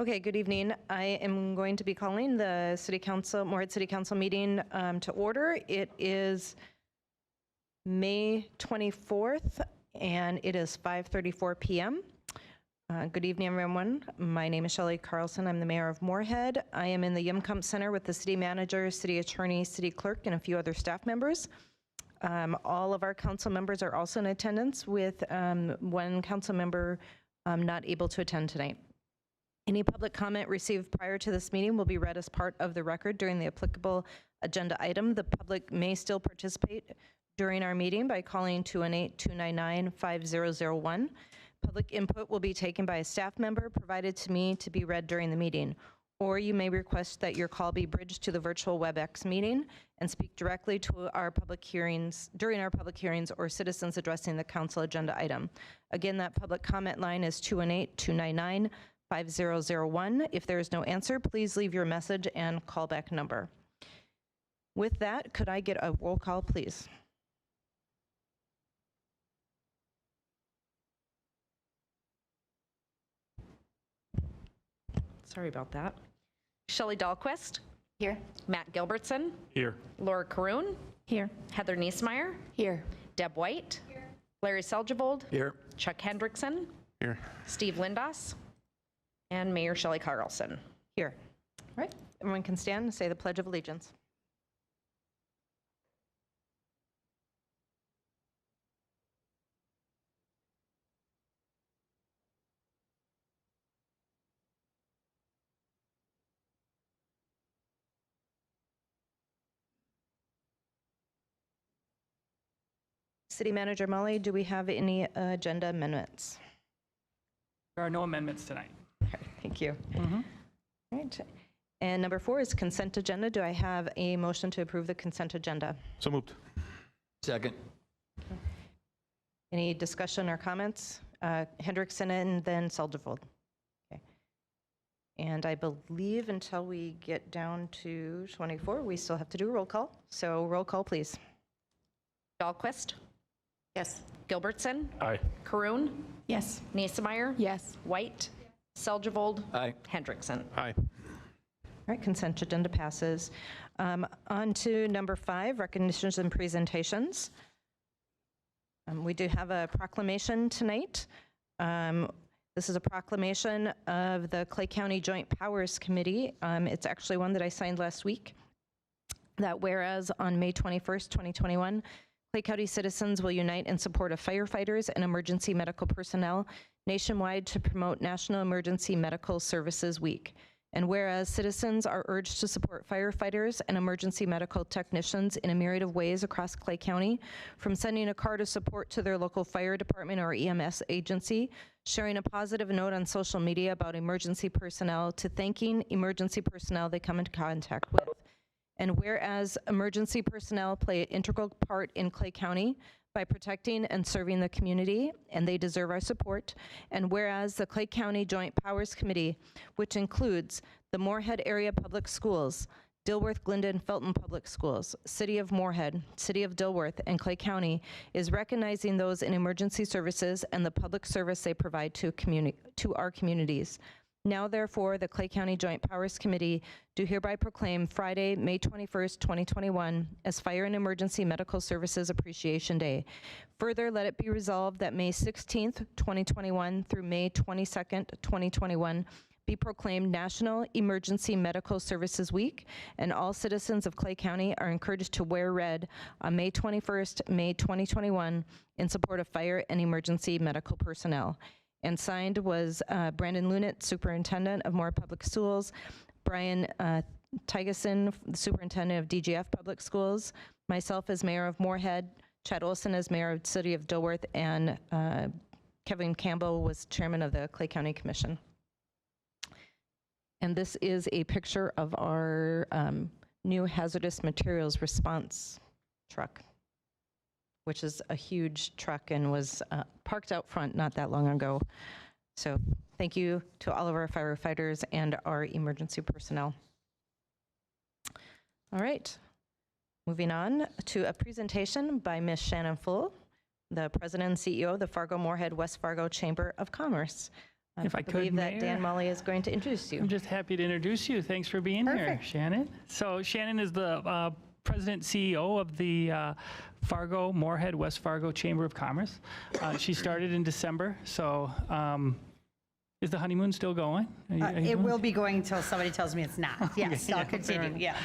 Okay, good evening. I am going to be calling the Moorhead City Council meeting to order. It is May 24th, and it is 5:34 p.m. Good evening, everyone. My name is Shelley Carlson. I'm the mayor of Moorhead. I am in the Autism Center with the city manager, city attorney, city clerk, and a few other staff members. All of our council members are also in attendance, with one council member not able to attend tonight. Any public comment received prior to this meeting will be read as part of the record during the applicable agenda item. The public may still participate during our meeting by calling 218-299-5001. Public input will be taken by a staff member provided to me to be read during the meeting. Or you may request that your call be bridged to the virtual WebEx meeting and speak directly to our public hearings, during our public hearings, or citizens addressing the council agenda item. Again, that public comment line is 218-299-5001. If there is no answer, please leave your message and callback number. With that, could I get a roll call, please? Sorry about that. Shelley Dahlquist. Here. Matt Gilbertson. Here. Laura Caroon. Here. Heather Niesmeyer. Here. Deb White. Here. Larry Seljevold. Here. Chuck Hendrickson. Here. Steve Lindas. And Mayor Shelley Carlson. Here. All right, everyone can stand and say the Pledge of Allegiance. City Manager Molly, do we have any agenda amendments? There are no amendments tonight. Thank you. All right. And number 4 is consent agenda. Do I have a motion to approve the consent agenda? So moved. Second. Any discussion or comments? Hendrickson and then Seljevold. Okay. And I believe until we get down to 24, we still have to do a roll call. So roll call, please. Dahlquist. Yes. Gilbertson. Aye. Caroon. Yes. Niesmeyer. Yes. White. Seljevold. Aye. Hendrickson. Aye. All right, consent agenda passes. On to number 5, recognitions and presentations. We do have a proclamation tonight. This is a proclamation of the Clay County Joint Powers Committee. It's actually one that I signed last week. That whereas on May 21st, 2021, Clay County citizens will unite in support of firefighters and emergency medical personnel nationwide to promote National Emergency Medical Services Week. And whereas citizens are urged to support firefighters and emergency medical technicians in a myriad of ways across Clay County, from sending a card of support to their local fire department or EMS agency, sharing a positive note on social media about emergency personnel, to thanking emergency personnel they come into contact with. And whereas emergency personnel play an integral part in Clay County by protecting and serving the community, and they deserve our support. And whereas the Clay County Joint Powers Committee, which includes the Moorhead Area Public Schools, Dilworth, Glendon, Felton Public Schools, City of Moorhead, City of Dilworth, and Clay County, is recognizing those in emergency services and the public service they provide to our communities. Now, therefore, the Clay County Joint Powers Committee do hereby proclaim Friday, May 21st, 2021 as Fire and Emergency Medical Services Appreciation Day. Further, let it be resolved that May 16th, 2021 through May 22nd, 2021 be proclaimed National Emergency Medical Services Week, and all citizens of Clay County are encouraged to wear red on May 21st, May 2021 in support of fire and emergency medical personnel. And signed was Brandon Lunett, Superintendent of Moorhead Public Schools, Brian Tygeson, Superintendent of DGF Public Schools, myself as Mayor of Moorhead, Chad Olson as Mayor of the City of Dilworth, and Kevin Campbell was Chairman of the Clay County Commission. And this is a picture of our new hazardous materials response truck, which is a huge truck and was parked out front not that long ago. So thank you to all of our firefighters and our emergency personnel. All right, moving on to a presentation by Ms. Shannon Full, the President and CEO of the Fargo-Moorhead West Fargo Chamber of Commerce. If I could, believe that Mayor. Dan Molly is going to introduce you. I'm just happy to introduce you. Thanks for being here, Perfect. Shannon. So Shannon is the President CEO of the Fargo-Moorhead, West Fargo Chamber of Commerce. She started in December, so is the honeymoon still going? Are you It doing- will be going until somebody tells me it's not. Yes, yeah, I'll fair continue, enough. yeah.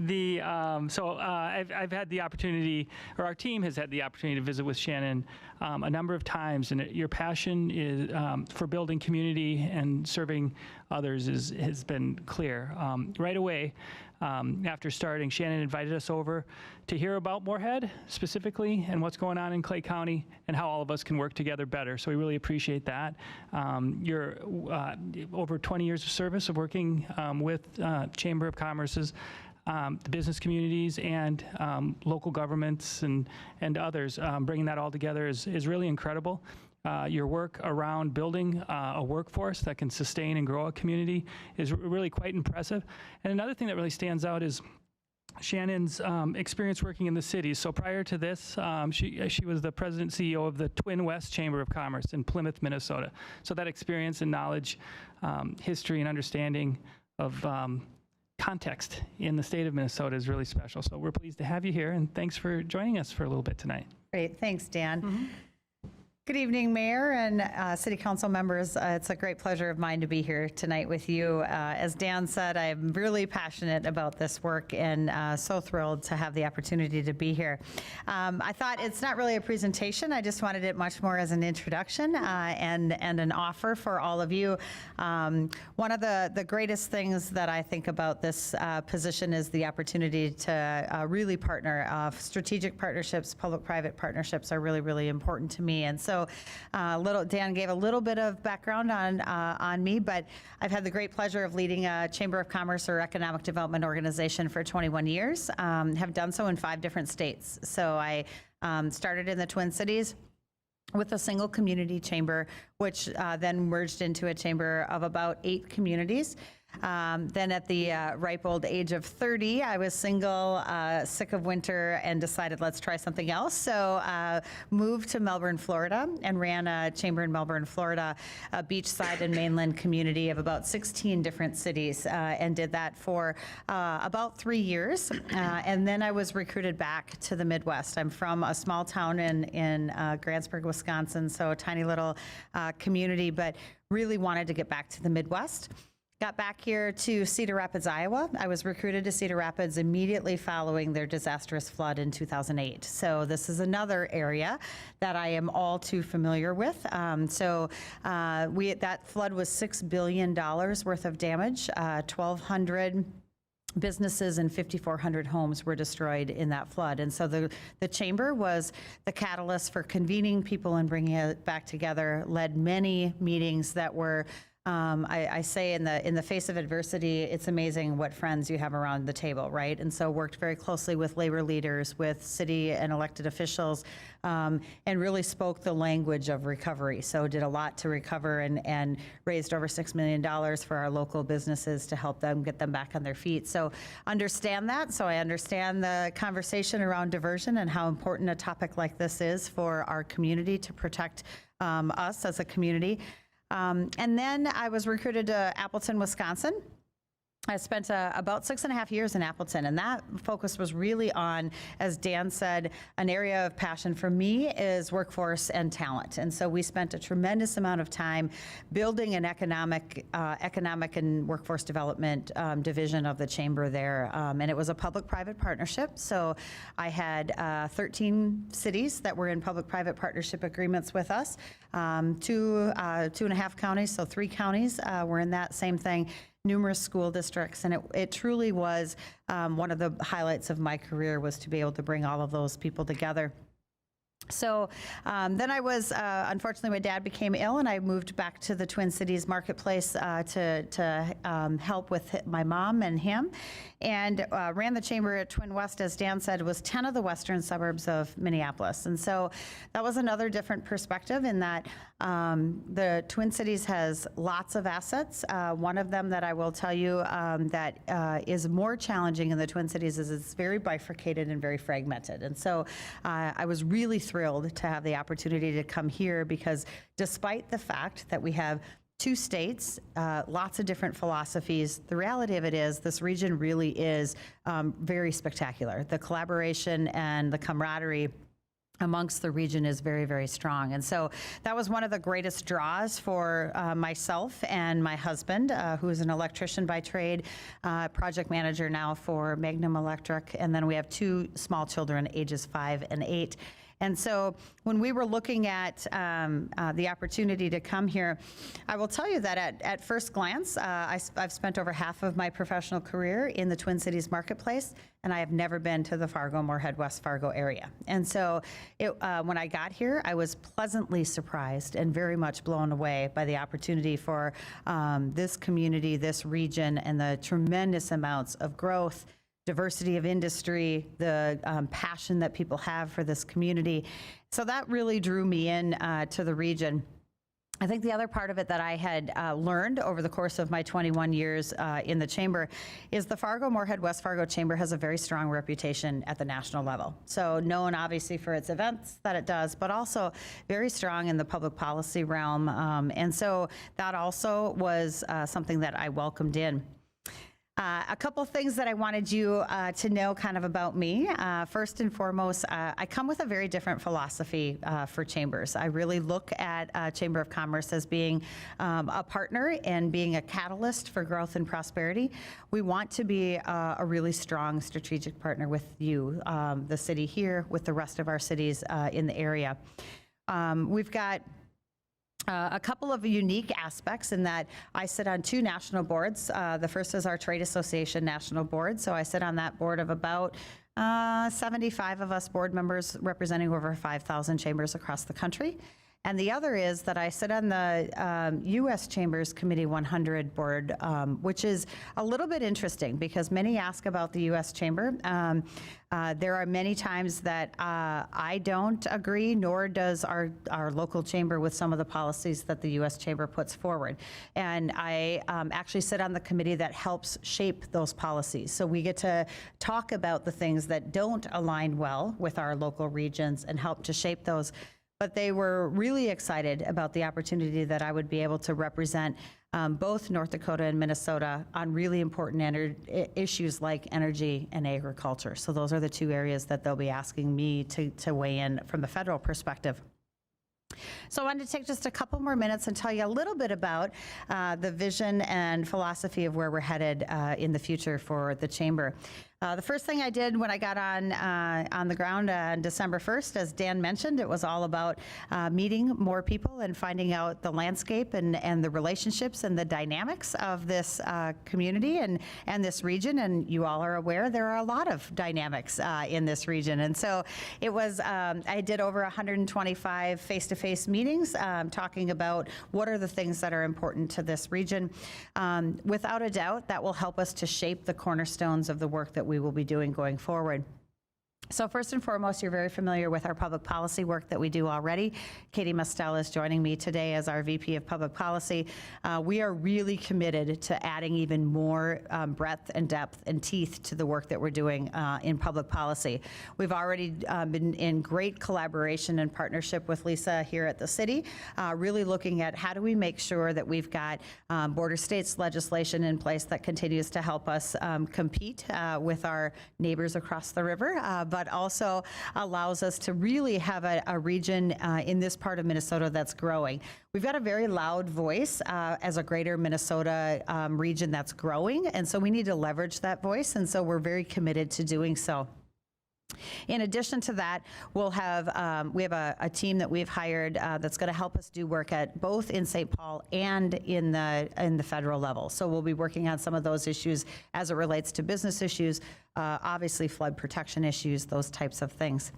I've had the opportunity, or our team has had the opportunity to visit with Shannon a number of times, and your passion is for building community and serving others has been clear. Right away, after starting, Shannon invited us over to hear about Moorhead specifically and what's going on in Clay County and how all of us can work together better. So we really appreciate that. Your over 20 years of service of working with Chamber of Commerce's the business communities and local governments and others, bringing that all together is really incredible. Your work around building a workforce that can sustain and grow a community is really quite impressive. And another thing that really stands out is Shannon's experience working in the city. So prior to this, she was the president and CEO of the Twin West Chamber of Commerce in Plymouth, Minnesota. So that experience and knowledge, history and understanding of context in the state of Minnesota is really special. So we're pleased to have you here, and thanks for joining us for a little bit tonight. Great, thanks, Dan. Good evening, Mayor and City Council members. It's a great pleasure of mine to be here tonight with you. As Dan said, I'm really passionate about this work and so thrilled to have the opportunity to be here. I thought it's not really a presentation. I just wanted it much more as an introduction and an offer for all of you. One of the greatest things that I think about this position is the opportunity to really partner. Strategic partnerships, public-private partnerships are really, really important to me. And so Dan gave a little bit of background on me, but I've had the great pleasure of leading a Chamber of Commerce or economic development organization for 21 years, have done so in 5 different states. So I started in the Twin Cities with a single community chamber, which then merged into a chamber of about 8 communities. Then at the ripe old age of 30, I was single, sick of winter, and decided let's try something else. So moved to Melbourne, Florida, and ran a chamber in Melbourne, Florida, a beachside and mainland community of about 16 different cities, and did that for about 3 years. And then I was recruited back to the Midwest. I'm from a small town in Grantsburg, Wisconsin, so a tiny little community, but really wanted to get back to the Midwest. Got back here to Cedar Rapids, Iowa. I was recruited to Cedar Rapids immediately following their disastrous flood in 2008. So this is another area that I am all too familiar with. That flood was $6 billion worth of damage, 1,200 businesses and 5,400 homes were destroyed in that flood. And so the chamber was the catalyst for convening people and bringing it back together, led many meetings that were I say in the face of adversity, it's amazing what friends you have around the table, right? And so worked very closely with labor leaders, with city and elected officials, and really spoke the language of recovery. So did a lot to recover and raised over $6 million for our local businesses to help them get them back on their feet. So understand that. So I understand the conversation around diversion and how important a topic like this is for our community to protect us as a community. And then I was recruited to Appleton, Wisconsin. I spent about 6.5 years in Appleton, and that focus was really on, as Dan said, an area of passion for me is workforce and talent. And so we spent a tremendous amount of time building an economic and workforce development division of the chamber there. And it was a public-private partnership. So I had 13 cities that were in public-private partnership agreements with us, 2.5 counties, so 3 counties were in that same thing. Numerous school districts, and it truly was one of the highlights of my career was to be able to bring all of those people together. So then I was, unfortunately, my dad became ill, and I moved back to the Twin Cities marketplace to help with my mom and him, and ran the chamber at Twin West, as Dan said, was 10 of the western suburbs of Minneapolis. And so that was another different perspective in that the Twin Cities has lots of assets. One of them that I will tell you that is more challenging in the Twin Cities is it's very bifurcated and very fragmented. And so I was really thrilled to have the opportunity to come here because despite the fact that we have 2 states, lots of different philosophies. The reality of it is this region really is very spectacular. The collaboration and the camaraderie amongst the region is very, very strong. And so that was one of the greatest draws for myself and my husband, who is an electrician by trade, project manager now for Magnum Electric. And then we have 2 small children, ages 5 and 8. And so when we were looking at the opportunity to come here, I will tell you that at first glance, I've spent over half of my professional career in the Twin Cities marketplace, and I have never been to the Fargo-Moorhead, West Fargo area. And so when I got here, I was pleasantly surprised and very much blown away by the opportunity for this community, this region, and the tremendous amounts of growth, diversity of industry, the passion that people have for this community. So that really drew me in to the region. I think the other part of it that I had learned over the course of my 21 years in the chamber is the Fargo-Moorhead West Fargo Chamber has a very strong reputation at the national level. So known obviously for its events that it does, but also very strong in the public policy realm. And so that also was something that I welcomed in. A couple things that I wanted you to know kind of about me. First and foremost, I come with a very different philosophy for chambers. I really look at Chamber of Commerce as being a partner and being a catalyst for growth and prosperity. We want to be a really strong strategic partner with you, the city here, with the rest of our cities in the area. We've got a couple of unique aspects in that I sit on 2 national boards. The first is our Trade Association National Board. So I sit on that board of about 75 of us board members representing over 5,000 chambers across the country. And the other is that I sit on the U.S. Chambers Committee 100 board, which is a little bit interesting because many ask about the U.S. Chamber. There are many times that I don't agree, nor does our local chamber with some of the policies that the U.S. Chamber puts forward. And I actually sit on the committee that helps shape those policies. So we get to talk about the things that don't align well with our local regions and help to shape those. But they were really excited about the opportunity that I would be able to represent both North Dakota and Minnesota on really important issues like energy and agriculture. So those are the 2 areas that they'll be asking me to weigh in from the federal perspective. So I wanted to take just a couple more minutes and tell you a little bit about the vision and philosophy of where we're headed in the future for the chamber. The first thing I did when I got on the ground on December 1st, as Dan mentioned, it was all about meeting more people and finding out the landscape and the relationships and the dynamics of this community and this region. And you all are aware there are a lot of dynamics in this region. And so it was, I did over 125 face-to-face meetings talking about what are the things that are important to this region. Without a doubt, that will help us to shape the cornerstones of the work that we will be doing going forward. So first and foremost, you're very familiar with our public policy work that we do already. Katie Mestell is joining me today as our VP of Public Policy. We are really committed to adding even more breadth and depth and teeth to the work that we're doing in public policy. We've already been in great collaboration and partnership with Lisa here at the city, really looking at how do we make sure that we've got border states legislation in place that continues to help us compete with our neighbors across the river, but also allows us to really have a region in this part of Minnesota that's growing. We've got a very loud voice as a greater Minnesota region that's growing, and so we need to leverage that voice, and so we're very committed to doing so. In addition to that, we'll have we have a team that we've hired that's going to help us do work at both in St. Paul and in the federal level. So we'll be working on some of those issues as it relates to business issues, obviously flood protection issues, those types of things.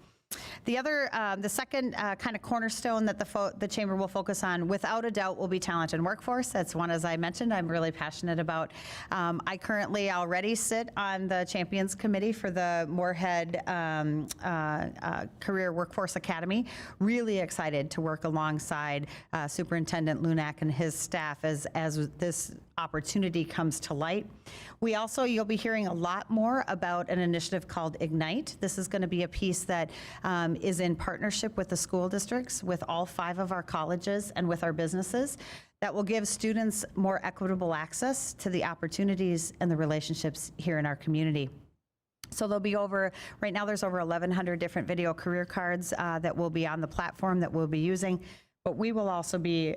The other, the second kind of cornerstone that the chamber will focus on, without a doubt, will be talent and workforce. That's one, as I mentioned, I'm really passionate about. I currently already sit on the Champions Committee for the Moorhead Career Workforce Academy. Really excited to work alongside Superintendent Lunak and his staff as this opportunity comes to light. We also, you'll be hearing a lot more about an initiative called Ignite. This is going to be a piece that is in partnership with the school districts, with all 5 of our colleges, and with our businesses. that will give students more equitable access to the opportunities and the relationships here in our community. So there'll be right now there's over 1,100 different video career cards that will be on the platform that we'll be using, but we will also be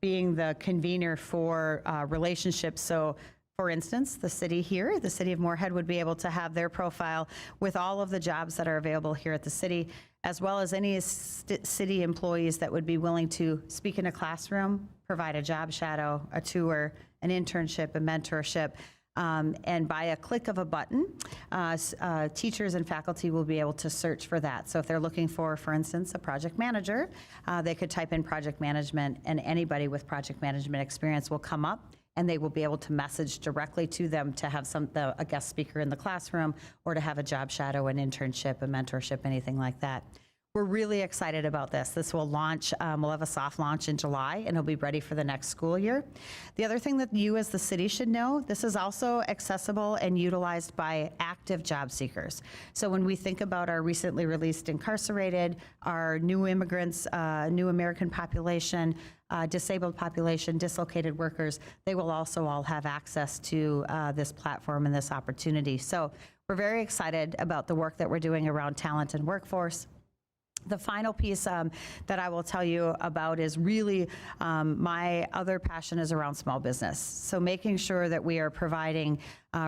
being the convener for relationships. So for instance, the city here, the city of Moorhead would be able to have their profile with all of the jobs that are available here at the city, as well as any city employees that would be willing to speak in a classroom, provide a job shadow, a tour, an internship, a mentorship. And by a click of a button, teachers and faculty will be able to search for that. So if they're looking for instance, a project manager, they could type in project management, and anybody with project management experience will come up, and they will be able to message directly to them to have a guest speaker in the classroom, or to have a job shadow, an internship, a mentorship, anything like that. We're really excited about this. This will launch, we'll have a soft launch in July, and it'll be ready for the next school year. The other thing that you as the city should know, this is also accessible and utilized by active job seekers. So when we think about our recently released incarcerated, our new immigrants, new American population, disabled population, dislocated workers, they will also all have access to this platform and this opportunity. So we're very excited about the work that we're doing around talent and workforce. The final piece that I will tell you about is really my other passion is around small business. So making sure that we are providing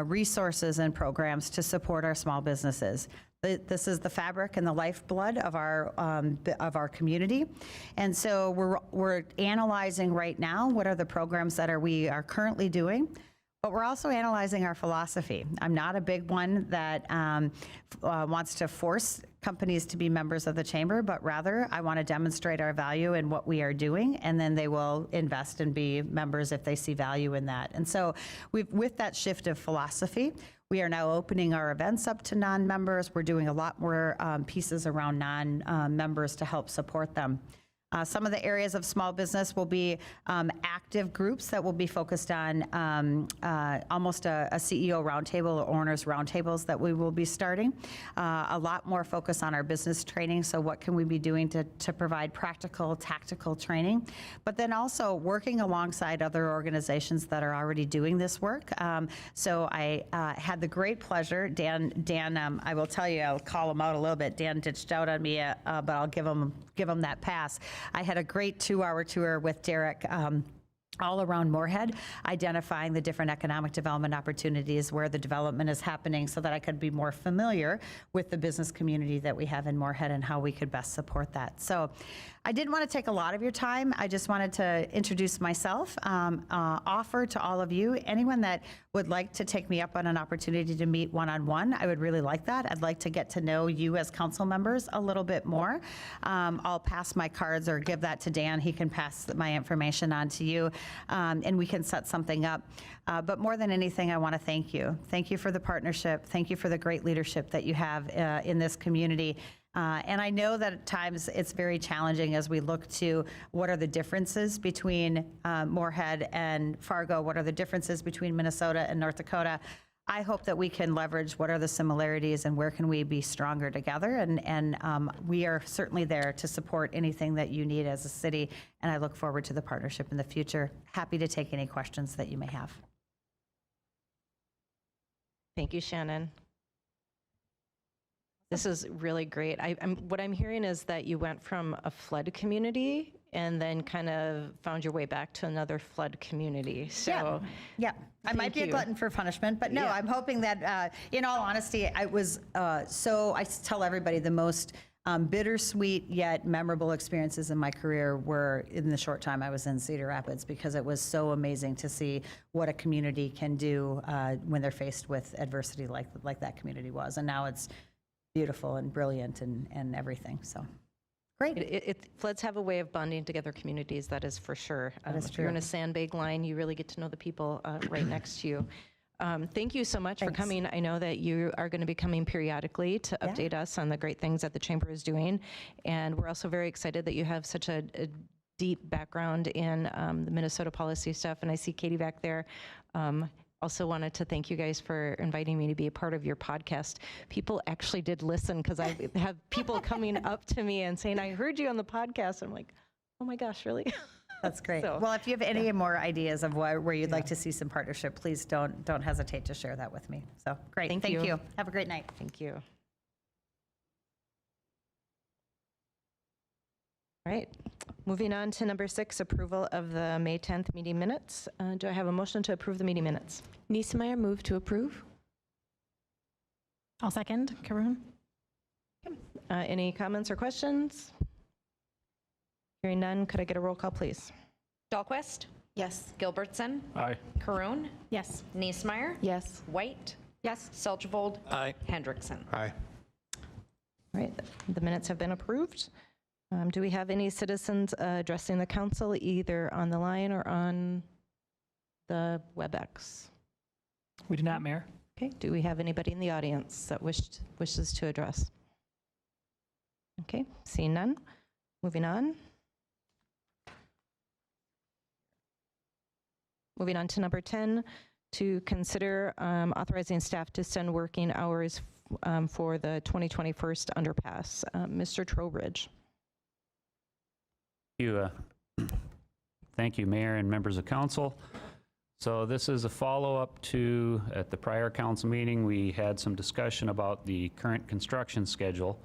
resources and programs to support our small businesses. This is the fabric and the lifeblood of our community, and so we're analyzing right now what are the programs that we are currently doing. But we're also analyzing our philosophy. I'm not a big one that wants to force companies to be members of the chamber, but rather I want to demonstrate our value in what we are doing, and then they will invest and be members if they see value in that. And so with that shift of philosophy, we are now opening our events up to non-members. We're doing a lot more pieces around non-members to help support them. Some of the areas of small business will be active groups that will be focused on almost a CEO roundtable or owners roundtables that we will be starting. A lot more focus on our business training. So what can we be doing to provide practical, tactical training? But then also working alongside other organizations that are already doing this work. So I had the great pleasure, Dan, I will tell you, I'll call him out a little bit. Dan ditched out on me, but I'll give him that pass. I had a great 2-hour tour with Derek all around Moorhead, identifying the different economic development opportunities where the development is happening so that I could be more familiar with the business community that we have in Moorhead and how we could best support that. So I didn't want to take a lot of your time. I just wanted to introduce myself, offer to all of you, anyone that would like to take me up on an opportunity to meet one-on-one, I would really like that. I'd like to get to know you as council members a little bit more. I'll pass my cards or give that to Dan. He can pass my information on to you, and we can set something up. But more than anything, I want to thank you. Thank you for the partnership. Thank you for the great leadership that you have in this community. And I know that at times it's very challenging as we look to what are the differences between Moorhead and Fargo, what are the differences between Minnesota and North Dakota. I hope that we can leverage what are the similarities and where can we be stronger together. And we are certainly there to support anything that you need as a city. And I look forward to the partnership in the future. Happy to take any questions that you may have. Thank you, Shannon. This is really great. What I'm hearing is that you went from a flood community and then kind of found your way back to another flood community. So yeah. I might be a glutton for punishment, but no, I'm hoping that, in all honesty, I was I tell everybody the most bittersweet yet memorable experiences in my career were in the short time I was in Cedar Rapids, because it was so amazing to see what a community can do when they're faced with adversity like that community was. And now it's beautiful and brilliant and everything. So great. Floods have a way of bonding together communities, that is for sure. That is if true. you're in a sandbag line, you really get to know the people right next to you. Thank you so much for coming. I know that you are going to be coming periodically to update us on the great things that the Chamber is doing. And we're also very excited that you have such a deep background in the Minnesota policy stuff. And I see Katie back there. Also wanted to thank you guys for inviting me to be a part of your podcast. People actually did listen, because I have people coming up to me and saying, I heard you on the podcast. I'm like, oh my gosh, really? That's great. So, Well, if you have any more ideas of where you'd like to see some partnership, please don't hesitate to share that with me. So great. Thank Thank you. you. Have a great night. Thank you. All right, moving on to number 6, approval of the May 10th meeting minutes. Do I have a motion to approve the meeting minutes? Niesemeyer, move to approve. I'll second. Karun? Any comments or questions? Hearing none, could I get a roll call, please? Dahlquist, Yes. Gilbertson, Aye. Karun, Yes. Niesemeyer, Yes. White, Yes. Seljevold, Aye. Hendrickson. Aye. All right, the minutes have been approved. Do we have any citizens addressing the council, either on the line or on the WebEx? We do not, Mayor. Okay, do we have anybody in the audience that wishes to address? Okay, seeing none, moving on. Moving on to number 10, to consider authorizing staff to send working hours for the 2021 underpass. Mr. Trowbridge. Thank you, Mayor and members of council. So this is a follow-up to, at the prior council meeting, we had some discussion about the current construction schedule.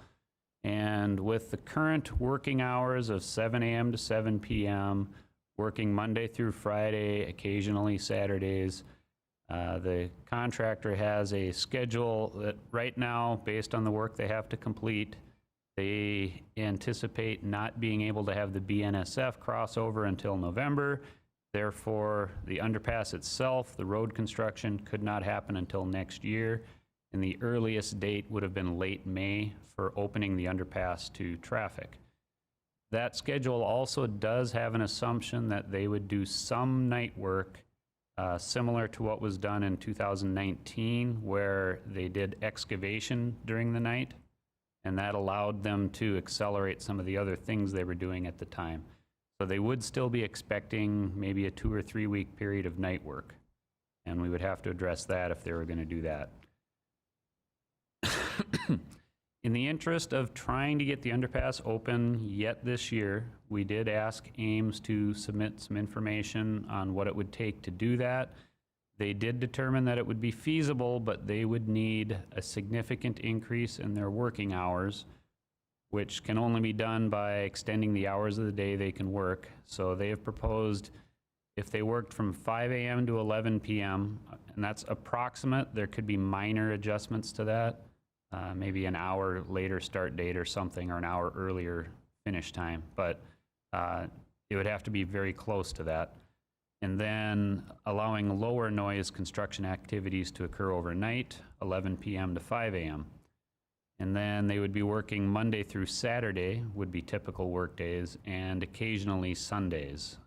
And with the current working hours of 7 a.m. to 7 p.m., working Monday through Friday, occasionally Saturdays, the contractor has a schedule that right now, based on the work they have to complete, they anticipate not being able to have the BNSF crossover until November. Therefore, the underpass itself, the road construction, could not happen until next year. And the earliest date would have been late May for opening the underpass to traffic. That schedule also does have an assumption that they would do some night work similar to what was done in 2019, where they did excavation during the night. And that allowed them to accelerate some of the other things they were doing at the time. So they would still be expecting maybe a 2 or 3 week period of night work. And we would have to address that if they were going to do that. In the interest of trying to get the underpass open yet this year, we did ask Ames to submit some information on what it would take to do that. They did determine that it would be feasible, but they would need a significant increase in their working hours, which can only be done by extending the hours of the day they can work. So they have proposed if they worked from 5 a.m. to 11 p.m., and that's approximate, there could be minor adjustments to that, maybe an hour later start date or something, or an hour earlier finish time, but it would have to be very close to that. And then allowing lower noise construction activities to occur overnight, 11 p.m. to 5 a.m. And then they would be working Monday through Saturday, would be typical work days, and occasionally Sundays.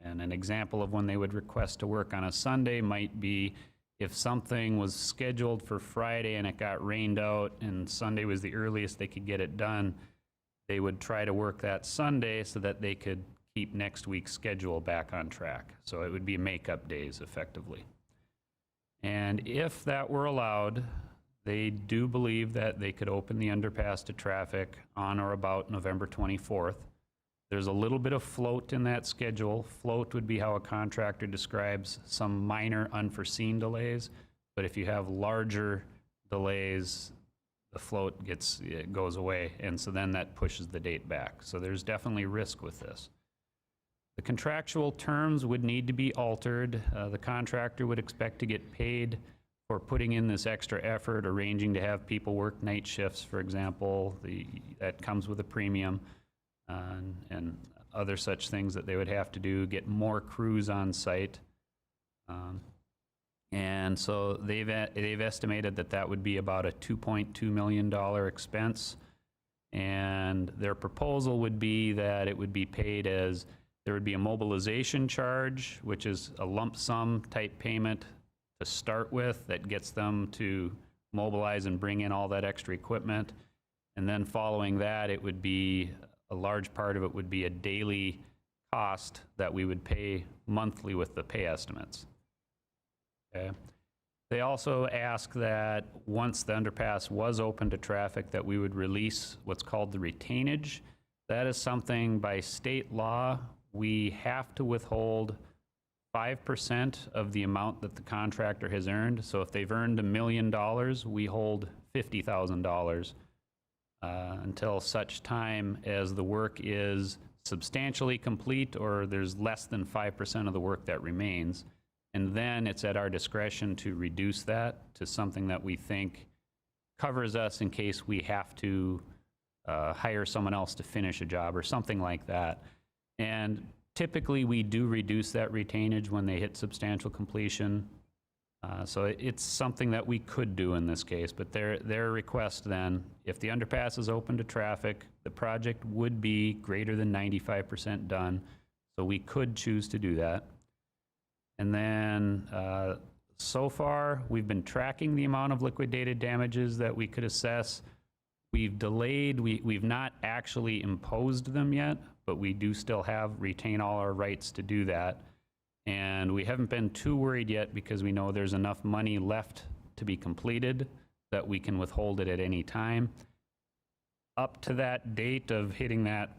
And an example of when they would request to work on a Sunday might be if something was scheduled for Friday and it got rained out and Sunday was the earliest they could get it done, they would try to work that Sunday so that they could keep next week's schedule back on track. So it would be makeup days effectively. And if that were allowed, they do believe that they could open the underpass to traffic on or about November 24th. There's a little bit of float in that schedule. Float would be how a contractor describes some minor unforeseen delays, but if you have larger delays, the float it goes away, and so then that pushes the date back. So there's definitely risk with this. The contractual terms would need to be altered. The contractor would expect to get paid for putting in this extra effort, arranging to have people work night shifts, for example. That comes with a premium, and other such things that they would have to do, get more crews on site. And so they've estimated that would be about a $2.2 million expense. And their proposal would be that it would be paid as, there would be a mobilization charge, which is a lump sum type payment to start with that gets them to mobilize and bring in all that extra equipment. And then following that, it would be, a large part of it would be a daily cost that we would pay monthly with the pay estimates. Okay. They also ask that once the underpass was open to traffic, that we would release what's called the retainage. That is something by state law, we have to withhold 5% of the amount that the contractor has earned. So if they've earned $1 million, we hold $50,000 until such time as the work is substantially complete or there's less than 5% of the work that remains. And then it's at our discretion to reduce that to something that we think covers us in case we have to hire someone else to finish a job or something like that. And typically we do reduce that retainage when they hit substantial completion. So it's something that we could do in this case, but their request then, if the underpass is open to traffic, the project would be greater than 95% done, so we could choose to do that. And then so far, we've been tracking the amount of liquidated damages that we could assess. We've delayed, we've not actually imposed them yet, but we do still retain all our rights to do that. And we haven't been too worried yet because we know there's enough money left to be completed that we can withhold it at any time. Up to that date of hitting that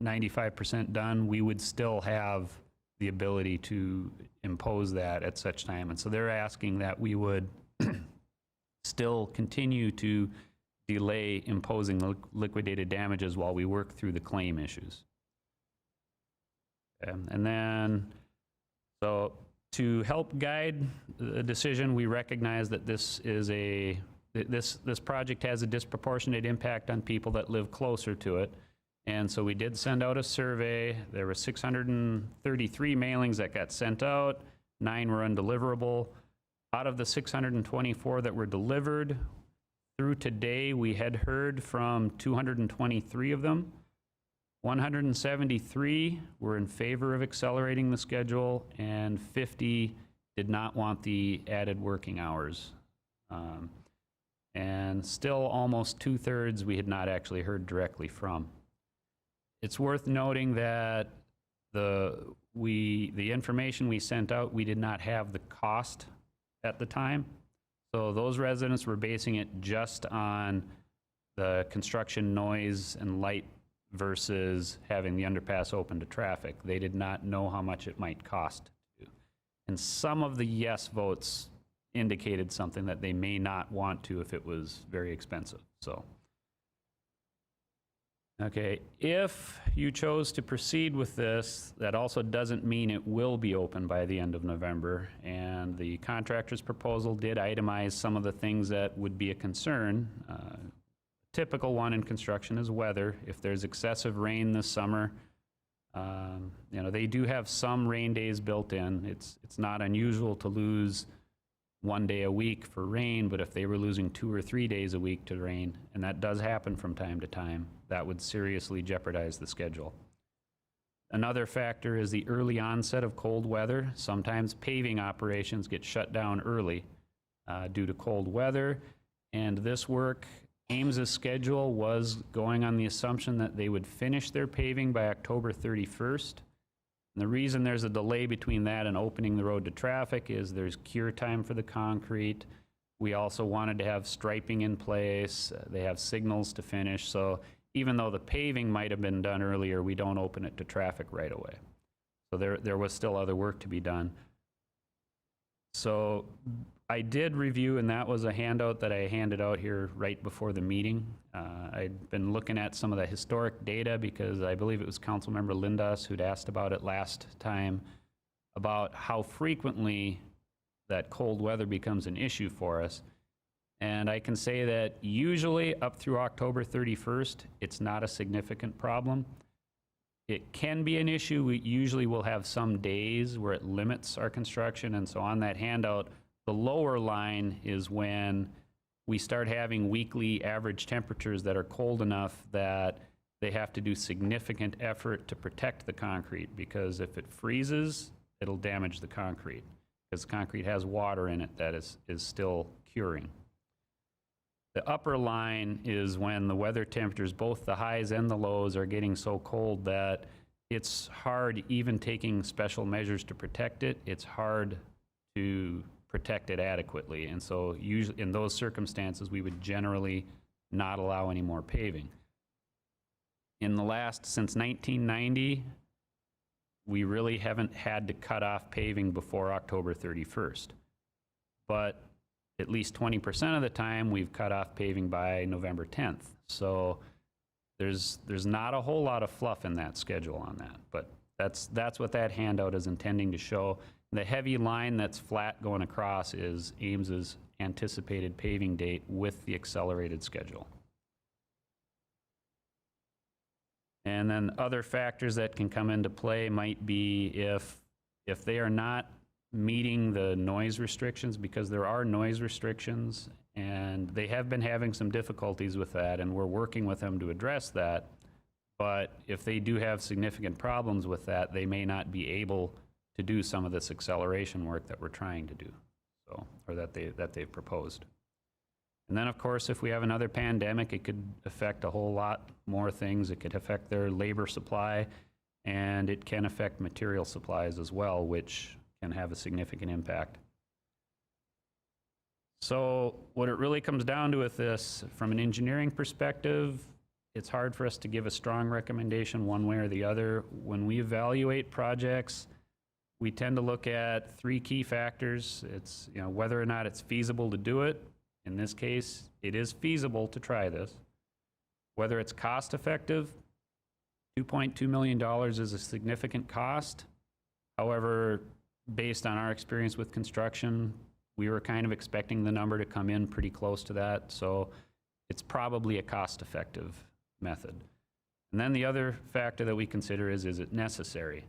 95% done, we would still have the ability to impose that at such time. And so they're asking that we would still continue to delay imposing the liquidated damages while we work through the claim issues. And then, so to help guide the decision, we recognize that this project has a disproportionate impact on people that live closer to it. And so we did send out a survey. There were 633 mailings that got sent out. 9 were undeliverable. Out of the 624 that were delivered, through today, we had heard from 223 of them. 173 were in favor of accelerating the schedule, and 50 did not want the added working hours. And still almost 2/3 we had not actually heard directly from. It's worth noting that the information we sent out, we did not have the cost at the time. So those residents were basing it just on the construction noise and light versus having the underpass open to traffic. They did not know how much it might cost to do. And some of the yes votes indicated something that they may not want to if it was very expensive. So, okay, if you chose to proceed with this, that also doesn't mean it will be open by the end of November. And the contractor's proposal did itemize some of the things that would be a concern. Typical one in construction is weather. If there's excessive rain this summer, they do have some rain days built in. It's not unusual to lose 1 day a week for rain, but if they were losing 2 or 3 days a week to rain, and that does happen from time to time, that would seriously jeopardize the schedule. Another factor is the early onset of cold weather. Sometimes paving operations get shut down early due to cold weather, and this work, Ames's schedule was going on the assumption that they would finish their paving by October 31st. And the reason there's a delay between that and opening the road to traffic is there's cure time for the concrete. We also wanted to have striping in place. They have signals to finish. So even though the paving might have been done earlier, we don't open it to traffic right away. So there was still other work to be done. So I did review, and that was a handout that I handed out here right before the meeting. I'd been looking at some of the historic data because I believe it was Councilmember Lindas who'd asked about it last time, about how frequently that cold weather becomes an issue for us. And I can say that usually up through October 31st, it's not a significant problem. It can be an issue. We usually will have some days where it limits our construction. And so on that handout, the lower line is when we start having weekly average temperatures that are cold enough that they have to do significant effort to protect the concrete, because if it freezes, it'll damage the concrete, because concrete has water in it that is still curing. The upper line is when the weather temperatures, both the highs and the lows, are getting so cold that it's hard, even taking special measures to protect it, it's hard to protect it adequately. And so usually in those circumstances, we would generally not allow any more paving. Since 1990, we really haven't had to cut off paving before October 31st. But at least 20% of the time, we've cut off paving by November 10th. So there's not a whole lot of fluff in that schedule on that, but that's what that handout is intending to show. The heavy line that's flat going across is Ames's anticipated paving date with the accelerated schedule. And then other factors that can come into play might be if they are not meeting the noise restrictions, because there are noise restrictions, and they have been having some difficulties with that, and we're working with them to address that. But if they do have significant problems with that, they may not be able to do some of this acceleration work that we're trying to do, so, or that they've proposed. And then, of course, if we have another pandemic, it could affect a whole lot more things. It could affect their labor supply, and it can affect material supplies as well, which can have a significant impact. So what it really comes down to with this, from an engineering perspective, it's hard for us to give a strong recommendation one way or the other. When we evaluate projects, we tend to look at three key factors. It's, you know, whether or not it's feasible to do it. In this case, it is feasible to try this. Whether it's cost effective, $2.2 million is a significant cost. However, based on our experience with construction, we were kind of expecting the number to come in pretty close to that, so it's probably a cost-effective method. And then the other factor that we consider is it necessary?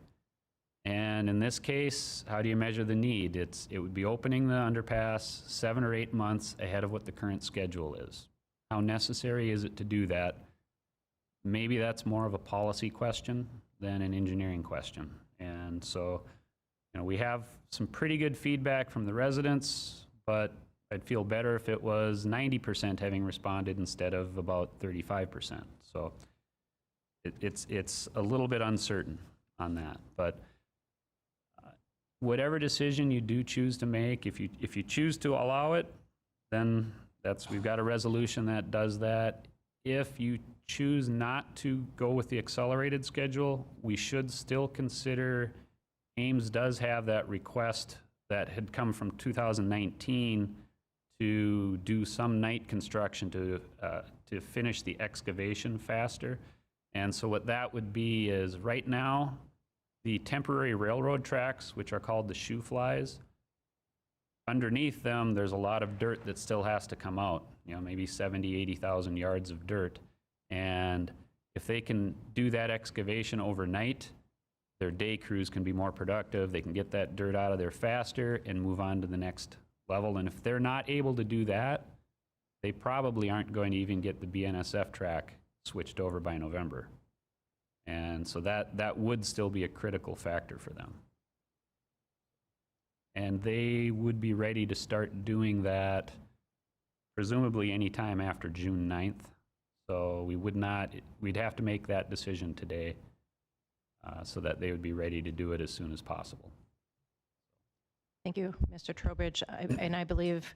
And in this case, how do you measure the need? It would be opening the underpass 7 or 8 months ahead of what the current schedule is. How necessary is it to do that? Maybe that's more of a policy question than an engineering question. And so, you know, we have some pretty good feedback from the residents, but I'd feel better if it was 90% having responded instead of about 35%. So it's a little bit uncertain on that. But whatever decision you do choose to make, if you choose to allow it, then we've got a resolution that does that. If you choose not to go with the accelerated schedule, we should still consider. Ames does have that request that had come from 2019 to do some night construction to finish the excavation faster. And so what that would be is, right now, the temporary railroad tracks, which are called the shoe flies, underneath them, there's a lot of dirt that still has to come out, you know, maybe 70, 80,000 yards of dirt. And if they can do that excavation overnight, their day crews can be more productive. They can get that dirt out of there faster and move on to the next level. And if they're not able to do that, they probably aren't going to even get the BNSF track switched over by November. And so that would still be a critical factor for them. And they would be ready to start doing that presumably anytime after June 9th. So we'd have to make that decision today so that they would be ready to do it as soon as possible. Thank you, Mr. Trowbridge. And I believe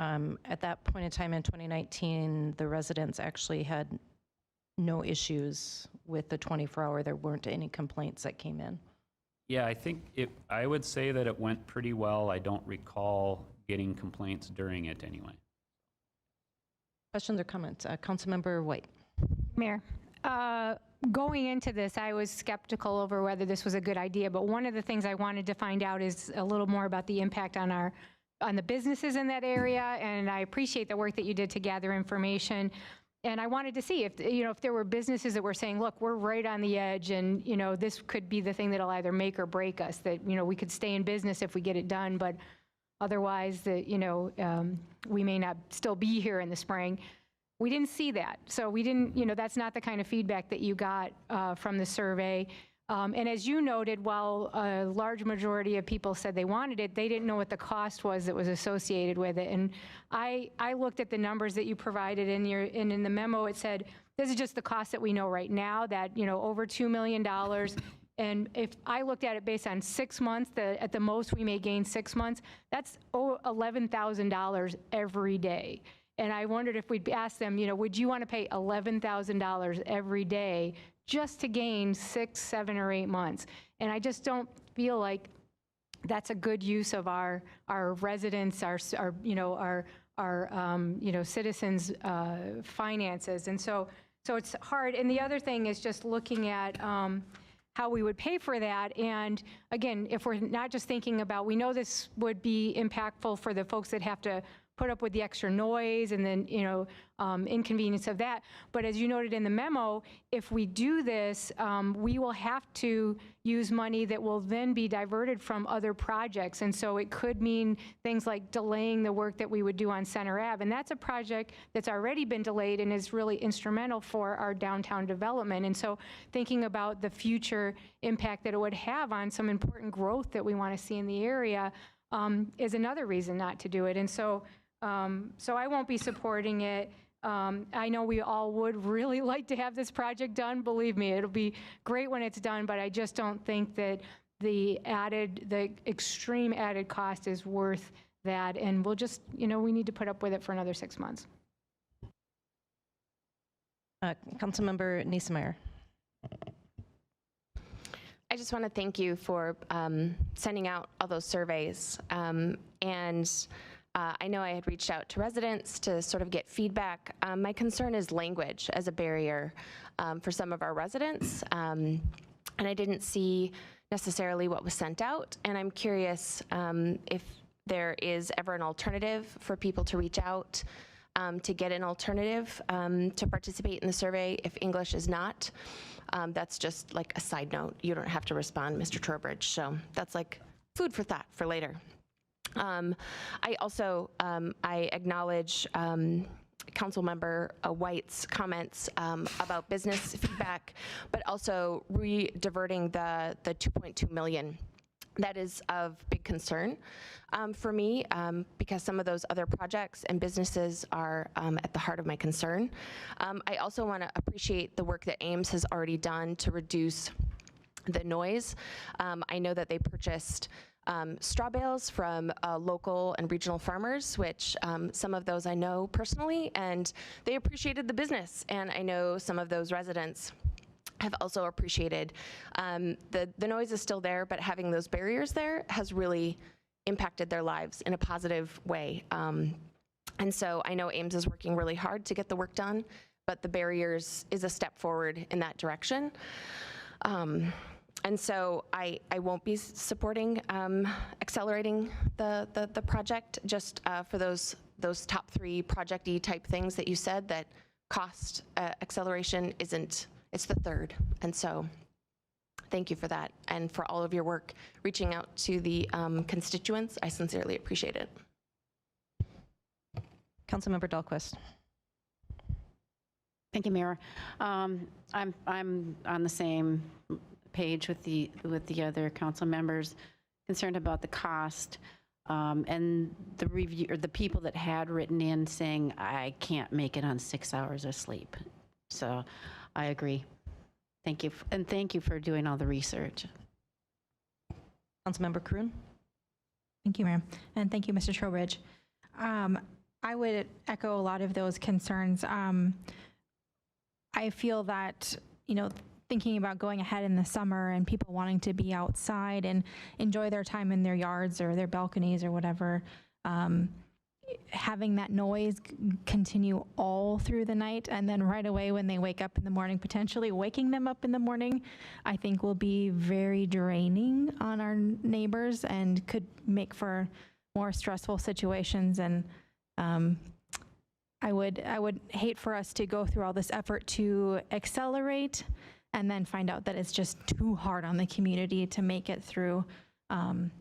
at that point in time in 2019, the residents actually had no issues with the 24-hour. There weren't any complaints that came in. Yeah, I think I would say that it went pretty well. I don't recall getting complaints during it anyway. Questions or comments? Councilmember White. Mayor, going into this, I was skeptical over whether this was a good idea, but one of the things I wanted to find out is a little more about the impact on the businesses in that area, and I appreciate the work that you did to gather information. And I wanted to see if there were businesses that were saying, look, we're right on the edge, and this could be the thing that'll either make or break us, that we could stay in business if we get it done, but otherwise that we may not still be here in the spring. We didn't see that. So we didn't, that's not the kind of feedback that you got from the survey. And as you noted, while a large majority of people said they wanted it, they didn't know what the cost was that was associated with it. And I looked at the numbers that you provided in the memo. It said, this is just the cost that we know right now, that, over $2 million. And if I looked at it based on 6 months, at the most we may gain 6 months, that's $11,000 every day. And I wondered if we'd ask them, would you want to pay $11,000 every day just to gain 6, 7, or 8 months? And I just don't feel like that's a good use of our residents, our citizens' finances. And so it's hard. And the other thing is just looking at how we would pay for that. And again, if we're not just thinking about, we know this would be impactful for the folks that have to put up with the extra noise and then, inconvenience of that. But as you noted in the memo, if we do this, we will have to use money that will then be diverted from other projects. And so it could mean things like delaying the work that we would do on Center Ave. And that's a project that's already been delayed and is really instrumental for our downtown development. And so thinking about the future impact that it would have on some important growth that we want to see in the area is another reason not to do it. And so I won't be supporting it. I know we all would really like to have this project done. Believe me, it'll be great when it's done, but I just don't think that the extreme added cost is worth that. And we'll just, we need to put up with it for another 6 months. Councilmember Niesemeyer. I just want to thank you for sending out all those surveys. I know I had reached out to residents to sort of get feedback. My concern is language as a barrier for some of our residents. And I didn't see necessarily what was sent out. And I'm curious if there is ever an alternative for people to reach out to get an alternative to participate in the survey if English is not. That's just like a side note. You don't have to respond, Mr. Trowbridge. So that's like food for thought for later. I also, I acknowledge Councilmember White's comments about business feedback, but also diverting the $2.2 million. That is of big concern for me because some of those other projects and businesses are at the heart of my concern. I also want to appreciate the work that Ames has already done to reduce the noise. I know that they purchased straw bales from local and regional farmers, which some of those I know personally, and they appreciated the business. And I know some of those residents have also appreciated. The noise is still there, but having those barriers there has really impacted their lives in a positive way. And so I know Ames is working really hard to get the work done, but the barriers is a step forward in that direction. And so I won't be supporting accelerating the project just for those top 3 project-y type things that you said that cost acceleration isn't, it's the third. And so thank you for that and for all of your work reaching out to the constituents. I sincerely appreciate it. Councilmember Dahlquist. Thank you, Mayor. I'm on the same page with the other council members, concerned about the cost and the review or the people that had written in saying I can't make it on 6 hours of sleep. So I agree. Thank you, and thank you for doing all the research. Councilmember Kroon. Thank you, Mayor, and thank you, Mr. Trowbridge. I would echo a lot of those concerns. I feel that, thinking about going ahead in the summer and people wanting to be outside and enjoy their time in their yards or their balconies or whatever, having that noise continue all through the night and then right away when they wake up in the morning, potentially waking them up in the morning, I think will be very draining on our neighbors and could make for more stressful situations. And I would hate for us to go through all this effort to accelerate and then find out that it's just too hard on the community to make it through. And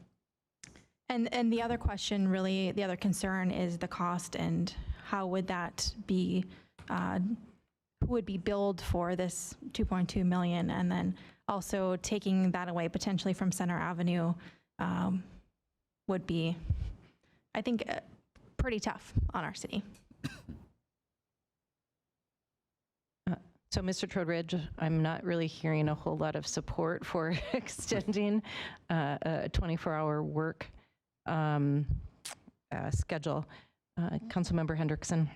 the other question, really, the other concern is the cost and how would that be, who would be billed for this $2.2 million? And then also taking that away potentially from Center Avenue would be, I think, pretty tough on our city. So, Mr. Trowbridge, I'm not really hearing a whole lot of support for extending a 24-hour work schedule. Councilmember Hendrickson.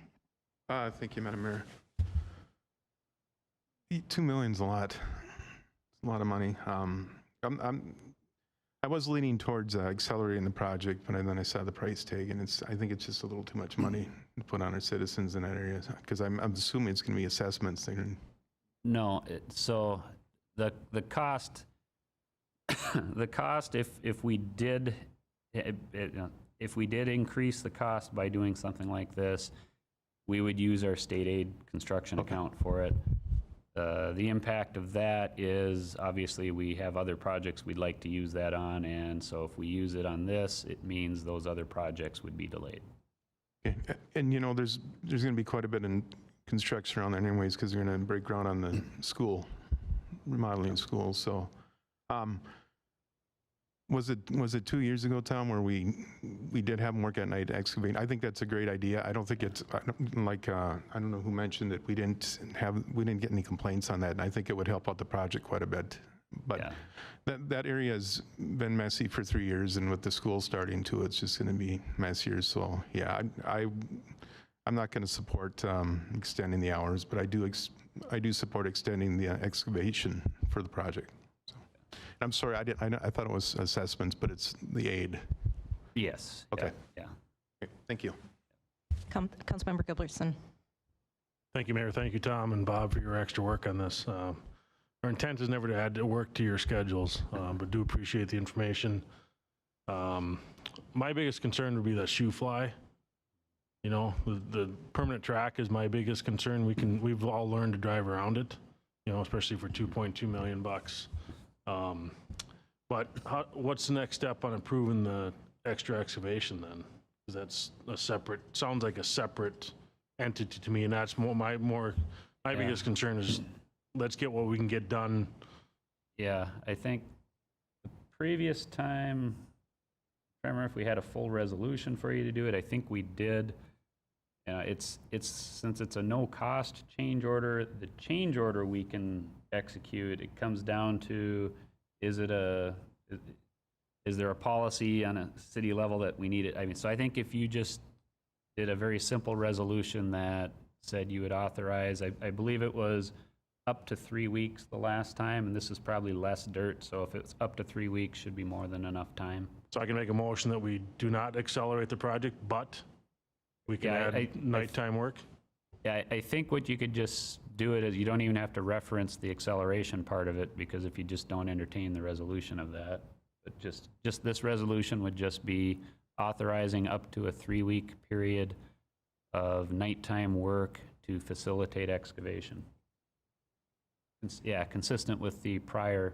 Thank you, Madam Mayor. $2 million's a lot. It's a lot of money. I was leaning towards accelerating the project, but then I saw the price tag, and I think it's just a little too much money to put on our citizens in that area, because I'm assuming it's going to be assessments. No, so the cost, the cost, if we did increase the cost by doing something like this, we would use our state aid construction account for it. The impact of that is, obviously, we have other projects we'd like to use that on, and so if we use it on this, it means those other projects would be delayed. Okay. And there's going to be quite a bit in construction around there anyways, because they're going to break ground on the school, remodeling schools. So was it 2 years ago, Tom, where we did have them work at night excavating? I think that's a great idea. I don't think it's like I don't know who mentioned that we didn't get any complaints on that, and I think it would help out the project quite a bit. But Yeah. that area has been messy for 3 years, and with the school starting too, it's just going to be messier. So yeah, I'm not going to support extending the hours, but I do support extending the excavation for the project. I'm sorry, I thought it was assessments, but it's the aid. Yes. Okay. Yeah. Okay, thank you. Councilmember Gilbertson. Thank you, Mayor. Thank you, Tom and Bob, for your extra work on this. Our intent is never to add work to your schedules, but do appreciate the information. My biggest concern would be the shoe fly. The permanent track is my biggest concern. We've all learned to drive around it, especially for $2.2 million. But what's the next step on improving the extra excavation then? Because that's sounds like a separate entity to me, and that's my biggest concern is let's get what we can get done. Yeah, I think the previous time, I remember if we had a full resolution for you to do it. I think we did. It's since it's a no-cost change order, the change order we can execute. It comes down to, is there a policy on a city level that we need it? I mean, so I think if you just did a very simple resolution that said you would authorize, I believe it was up to 3 weeks the last time, and this is probably less dirt, so if it's up to 3 weeks, should be more than enough time. So I can make a motion that we do not accelerate the project, but we can add nighttime work? Yeah, I think what you could just do it is you don't even have to reference the acceleration part of it, because if you just don't entertain the resolution of that, but just this resolution would just be authorizing up to a 3-week period of nighttime work to facilitate excavation. Yeah, consistent with the prior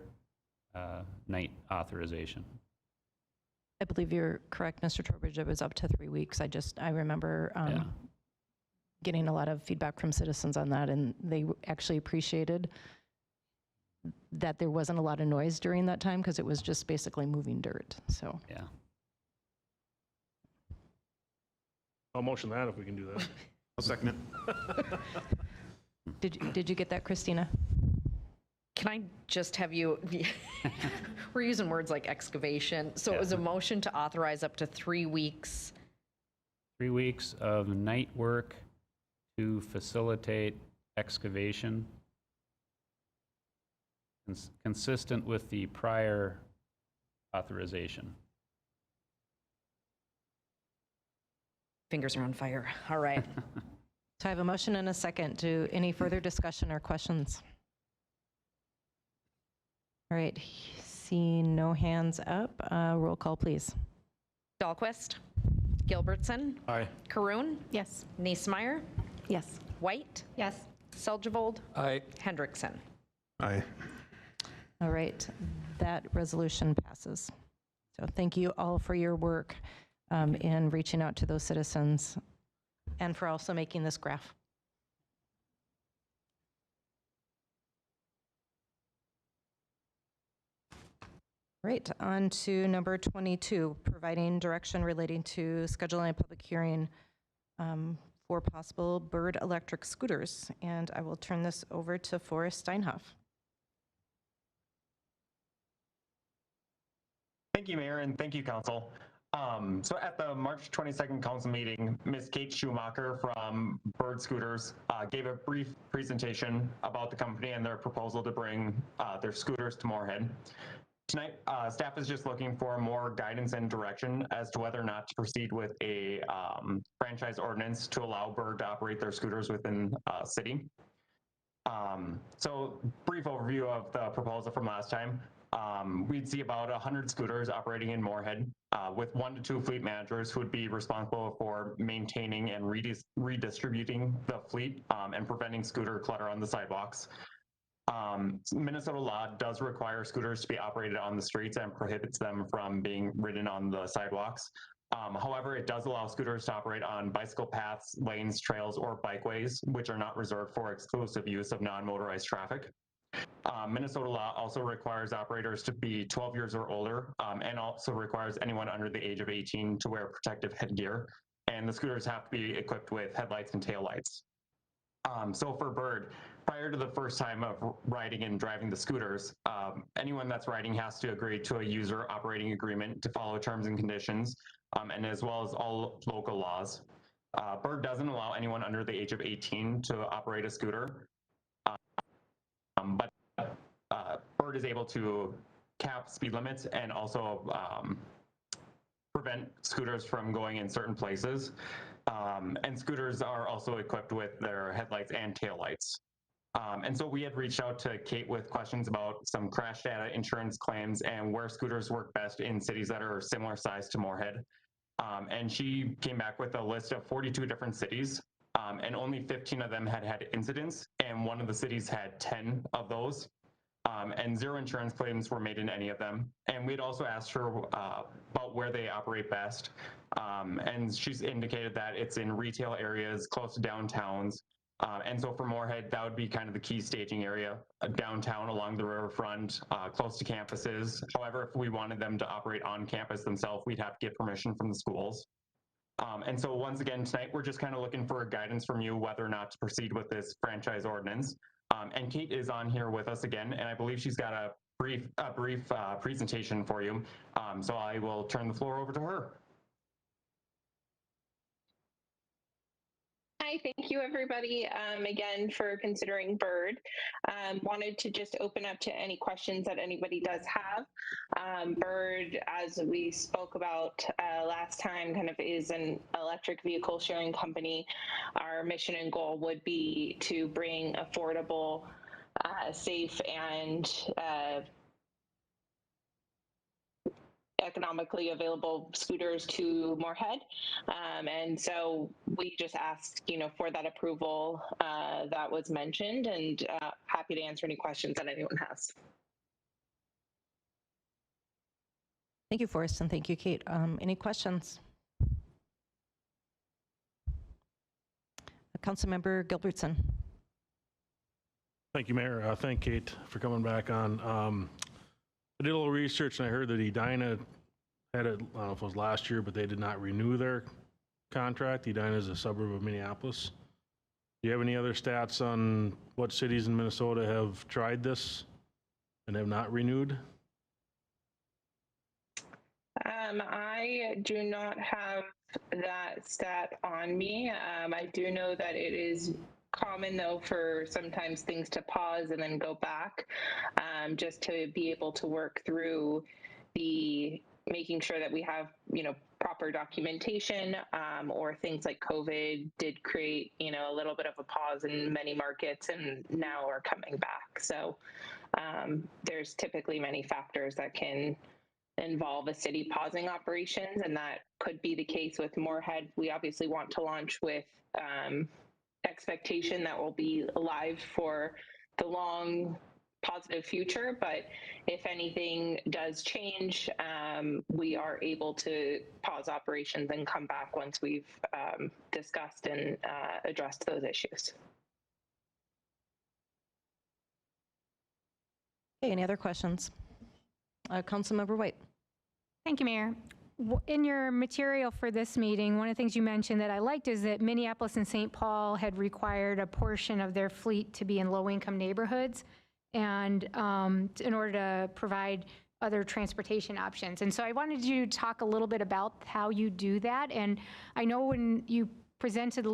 night authorization. I believe you're correct, Mr. Trowbridge. It was up to 3 weeks. I remember getting a lot of feedback from citizens on that, and they actually appreciated that there wasn't a lot of noise during that time because it was just basically moving dirt. So yeah. I'll motion that if we can do that. I'll second it. did you get that, Christina? Can I just have you, we're using words like excavation. So it was a motion to authorize up to 3 weeks. 3 weeks of night work to facilitate excavation, consistent with the prior authorization. Fingers are on fire. All right. So I have a motion and a second. Do any further discussion or questions? All right, seeing no hands up, roll call, please. Dahlquist, Gilbertson, Aye. Karoon, Yes. Niesmeyer, Yes. White, Yes. Seljevold, Aye. Hendrickson. Aye. All right, that resolution passes. So thank you all for your work in reaching out to those citizens and for also making this graph. Right, on to number 22, providing direction relating to scheduling a public hearing for possible Bird electric scooters. And I will turn this over to Forrest Steinhoff. Thank you, Mayor, and thank you, Council. So at the March 22nd Council meeting, Ms. Kate Schumacher from Bird Scooters gave a brief presentation about the company and their proposal to bring their scooters to Moorhead. tonight, staff is just looking for more guidance and direction as to whether or not to proceed with a franchise ordinance to allow Bird to operate their scooters within city. So brief overview of the proposal from last time. We'd see about 100 scooters operating in Moorhead with 1 to 2 fleet managers who would be responsible for maintaining and redistributing the fleet and preventing scooter clutter on the sidewalks. Minnesota law does require scooters to be operated on the streets and prohibits them from being ridden on the sidewalks. However, it does allow scooters to operate on bicycle paths, lanes, trails, or bikeways, which are not reserved for exclusive use of non-motorized traffic. Minnesota law also requires operators to be 12 years or older and also requires anyone under the age of 18 to wear protective headgear. And the scooters have to be equipped with headlights and taillights. So for Bird, prior to the first time of riding and driving the scooters, anyone that's riding has to agree to a user operating agreement to follow terms and conditions, and as well as all local laws. Bird doesn't allow anyone under the age of 18 to operate a scooter, but Bird is able to cap speed limits and also prevent scooters from going in certain places. And scooters are also equipped with their headlights and taillights. And so we had reached out to Kate with questions about some crash data, insurance claims, and where scooters work best in cities that are similar size to Moorhead. And she came back with a list of 42 different cities, and only 15 of them had had incidents, and one of the cities had 10 of those. And 0 insurance claims were made in any of them. And we'd also asked her about where they operate best. And she's indicated that it's in retail areas close to downtowns. And so for Moorhead, that would be kind of the key staging area, downtown along the riverfront, close to campuses. However, if we wanted them to operate on campus themselves, we'd have to get permission from the schools. And so once again, tonight, we're just kind of looking for guidance from you whether or not to proceed with this franchise ordinance. And Kate is on here with us again, and I believe she's got a brief presentation for you. So I will turn the floor over to her. Hi, thank you everybody again for considering Bird. Wanted to just open up to any questions that anybody does have. Bird, as we spoke about last time, kind of is an electric vehicle sharing company. Our mission and goal would be to bring affordable, safe, and economically available scooters to Moorhead. And so we just asked, for that approval that was mentioned, and happy to answer any questions that anyone has. Thank you, Forrest, and thank you, Kate. Any questions? Councilmember Gilbertson. Thank you, Mayor. Thank Kate for coming back on. I did a little research and I heard that Edina had it, I don't know if it was last year, but they did not renew their contract. Edina is a suburb of Minneapolis. Do you have any other stats on what cities in Minnesota have tried this and have not renewed? I do not have that stat on me. I do know that it is common though for sometimes things to pause and then go back, just to be able to work through the making sure that we have proper documentation, or things like COVID did create a little bit of a pause in many markets and now are coming back. So there's typically many factors that can involve a city pausing operations, and that could be the case with Moorhead. We obviously want to launch with expectation that will be live for the long positive future, but if anything does change, we are able to pause operations and come back once we've discussed and addressed those issues. Okay, any other questions? Councilmember White. Thank you, Mayor. In your material for this meeting, one of the things you mentioned that I liked is that Minneapolis and St. Paul had required a portion of their fleet to be in low-income neighborhoods, and in order to provide other transportation options. And so I wanted you to talk a little bit about how you do that. And I know when you presented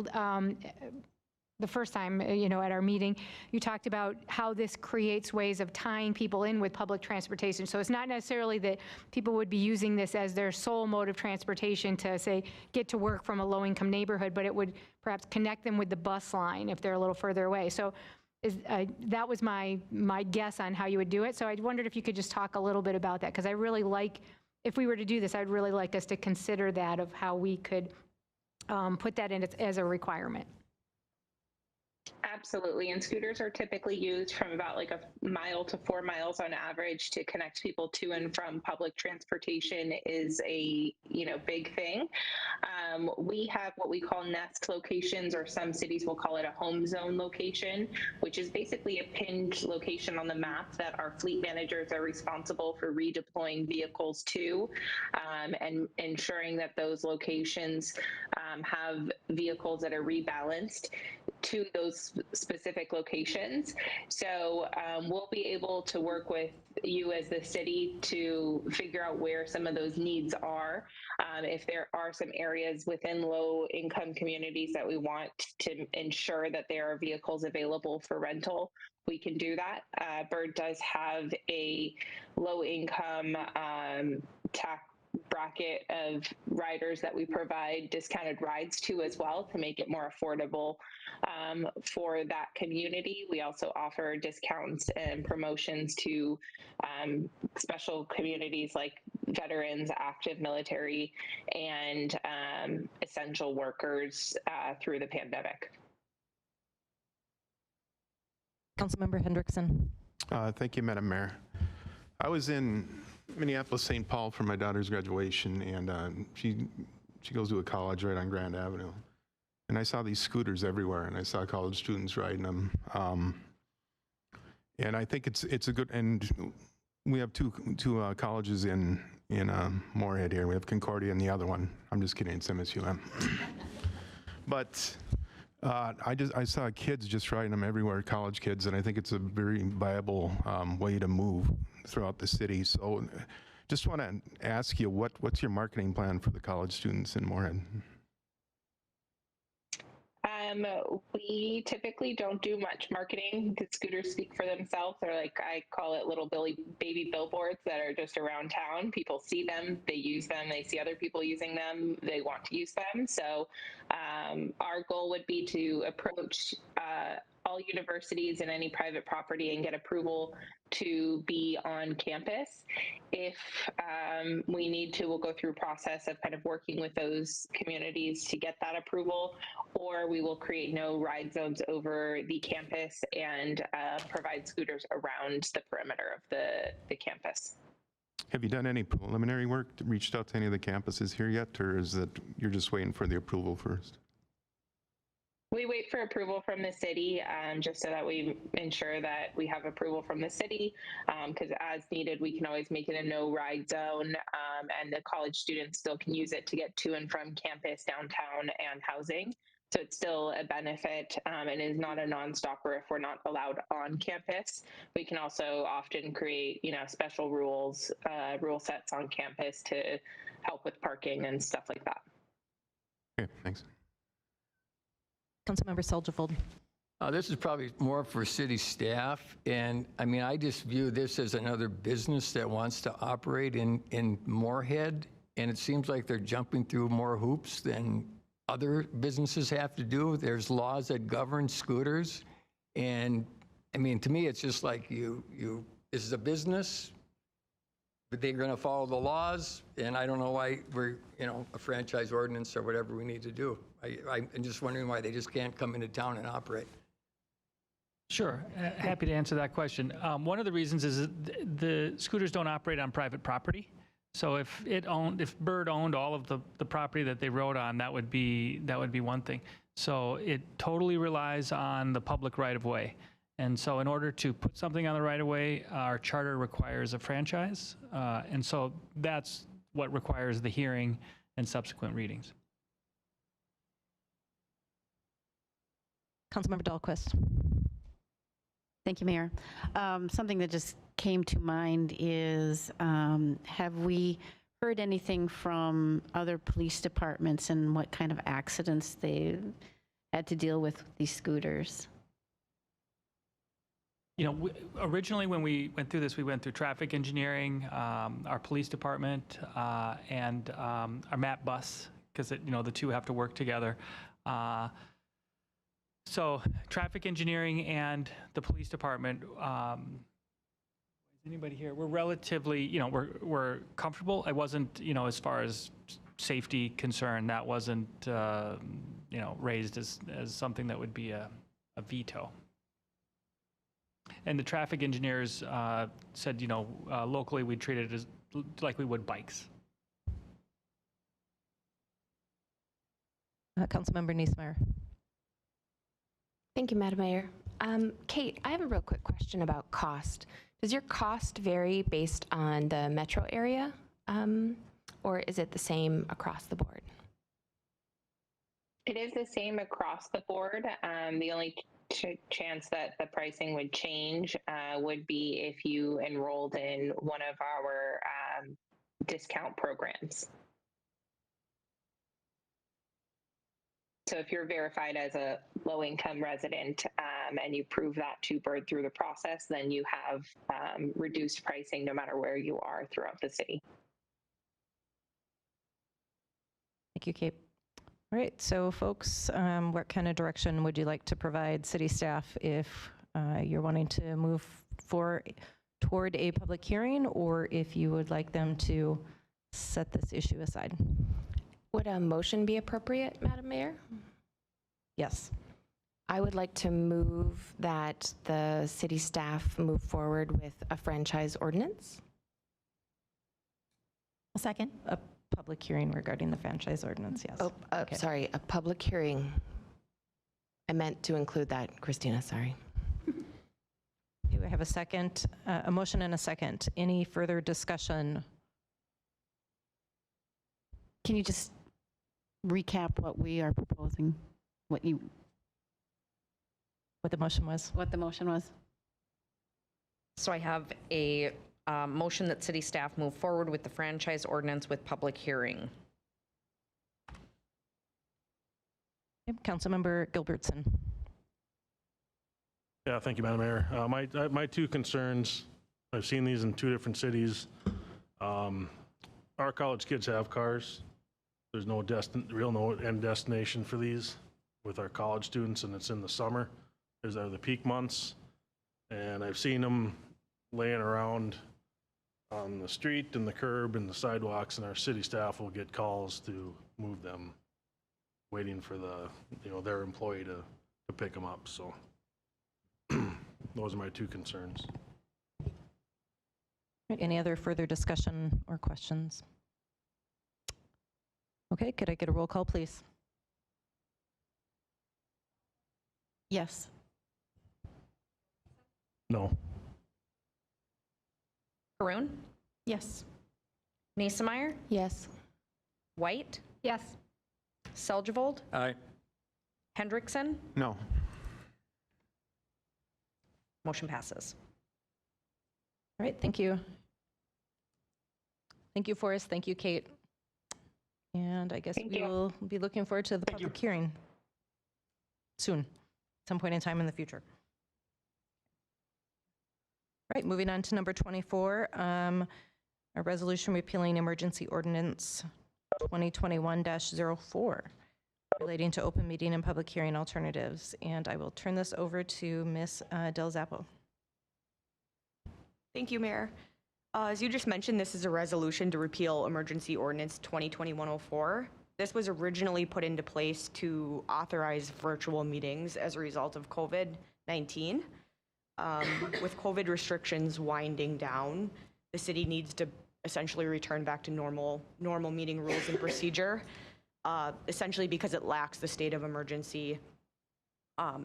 the first time, at our meeting, you talked about how this creates ways of tying people in with public transportation. So it's not necessarily that people would be using this as their sole mode of transportation to, say, get to work from a low-income neighborhood, but it would perhaps connect them with the bus line if they're a little further away. So that was my guess on how you would do it. So I wondered if you could just talk a little bit about that, because I really like, if we were to do this, I'd really like us to consider that of how we could put that in as a requirement. Absolutely. And scooters are typically used from about like a mile to 4 miles on average to connect people to and from public transportation is a, big thing. We have what we call nest locations, or some cities will call it a home zone location, which is basically a pinned location on the map that our fleet managers are responsible for redeploying vehicles to, and ensuring that those locations have vehicles that are rebalanced to those specific locations. So we'll be able to work with you as the city to figure out where some of those needs are. If there are some areas within low income communities that we want to ensure that there are vehicles available for rental, we can do that. Bird does have a low income tax bracket of riders that we provide discounted rides to as well to make it more affordable for that community. We also offer discounts and promotions to special communities like veterans, active military, and essential workers through the pandemic. Councilmember Hendrickson. Thank you, Madam Mayor. I was in Minneapolis, St. Paul for my daughter's graduation, and she goes to a college right on Grand Avenue. And I saw these scooters everywhere, and I saw college students riding them. And I think it's a good, and we have two colleges in Moorhead here. We have Concordia and the other one. I'm just kidding, it's MSUM. But I saw kids just riding them everywhere, college kids, and I think it's a very viable way to move throughout the city. So just want to ask you, what's your marketing plan for the college students in Moorhead? We typically don't do much marketing. The scooters speak for themselves. They're like, I call it little baby billboards that are just around town. People see them, they use them, they see other people using them, they want to use them. So our goal would be to approach all universities and any private property and get approval to be on campus. If we need to, we'll go through a process of kind of working with those communities to get that approval, or we will create no ride zones over the campus and provide scooters around the perimeter of the campus. Have you done any preliminary work, reached out to any of the campuses here yet, or is it you're just waiting for the approval first? We wait for approval from the city, just so that we ensure that we have approval from the city, because as needed, we can always make it a no ride zone, and the college students still can use it to get to and from campus, downtown, and housing. So it's still a benefit, and is not a non-stopper if we're not allowed on campus. We can also often create, special rule sets on campus to help with parking and stuff like that. Okay, thanks. Councilmember Soldifold. This is probably more for city staff, and I just view this as another business that wants to operate in Moorhead, and it seems like they're jumping through more hoops than other businesses have to do. There's laws that govern scooters, and to me, it's just like this is a business, but they're going to follow the laws, and I don't know why we're, a franchise ordinance or whatever we need to do. I'm just wondering why they just can't come into town and operate. Sure, happy to answer that question. One of the reasons is that the scooters don't operate on private property. So if Bird owned all of the property that they rode on, that would be one thing. So it totally relies on the public right-of-way. And so in order to put something on the right-of-way, our charter requires a franchise. And so that's what requires the hearing and subsequent readings. Councilmember Dahlquist. Thank you, Mayor. Something that just came to mind is, have we heard anything from other police departments and what kind of accidents they had to deal with these scooters? You know, originally when we went through this, we went through traffic engineering, our police department, and our MAP bus, because you know the two have to work together. So traffic engineering and the police department. Is anybody here? We're relatively, you know, we're comfortable. I wasn't, you know, as far as safety concern, that wasn't, you know, raised as something that would be a veto. And the traffic engineers said, you know, locally we treat it as like we would bikes. Councilmember Niesmeyer. Thank you, Madam Mayor. Kate, I have a real quick question about cost. Does your cost vary based on the metro area, or is it the same across the board? It is the same across the board. The only chance that the pricing would change would be if you enrolled in one of our discount programs. So if you're verified as a low-income resident and you prove that to Bird through the process, then you have reduced pricing no matter where you are throughout the city. Thank you, Kate. All right, so folks, what kind of direction would you like to provide city staff if you're wanting to move toward a public hearing, or if you would like them to set this issue aside? Would a motion be appropriate, Madam Mayor? Yes. I would like to move that the city staff move forward with a franchise ordinance. A second. A public hearing regarding the franchise ordinance, yes. Oh, Okay. sorry, a public hearing. I meant to include that, Christina, sorry. Do I have a second, a motion and a second? Any further discussion? Can you just recap what we are proposing, what the motion was? So I have a motion that city staff move forward with the franchise ordinance with public hearing. Councilmember Gilbertson. Yeah, thank you, Madam Mayor. My two concerns, I've seen these in two different cities. Our college kids have cars. There's no end destination for these with our college students, and it's in the summer. These are the peak months, and I've seen them laying around on the street and the curb and the sidewalks, and our city staff will get calls to move them, waiting for their employee to pick them up. So those are my two concerns. Any other further discussion or questions? Okay, could I get a roll call, please? Yes. No. Caroon? Yes. Niesemeyer? Yes. White? Yes. Seljevold? Aye. Hendrickson? No. Motion passes. All right, thank you. Thank you, Forrest. Thank you, Kate. And I guess Thank we you. will be looking forward to the public hearing soon, some point in time in the future. Right, moving on to number 24, a resolution repealing emergency ordinance 2021-04 relating to open meeting and public hearing alternatives. And I will turn this over to Ms. Del Zappo. Thank you, Mayor. As you just mentioned, this is a resolution to repeal Emergency Ordinance 2021-04. This was originally put into place to authorize virtual meetings as a result of COVID-19. With COVID restrictions winding down, the city needs to essentially return back to normal meeting rules and procedure, essentially because it lacks the state of emergency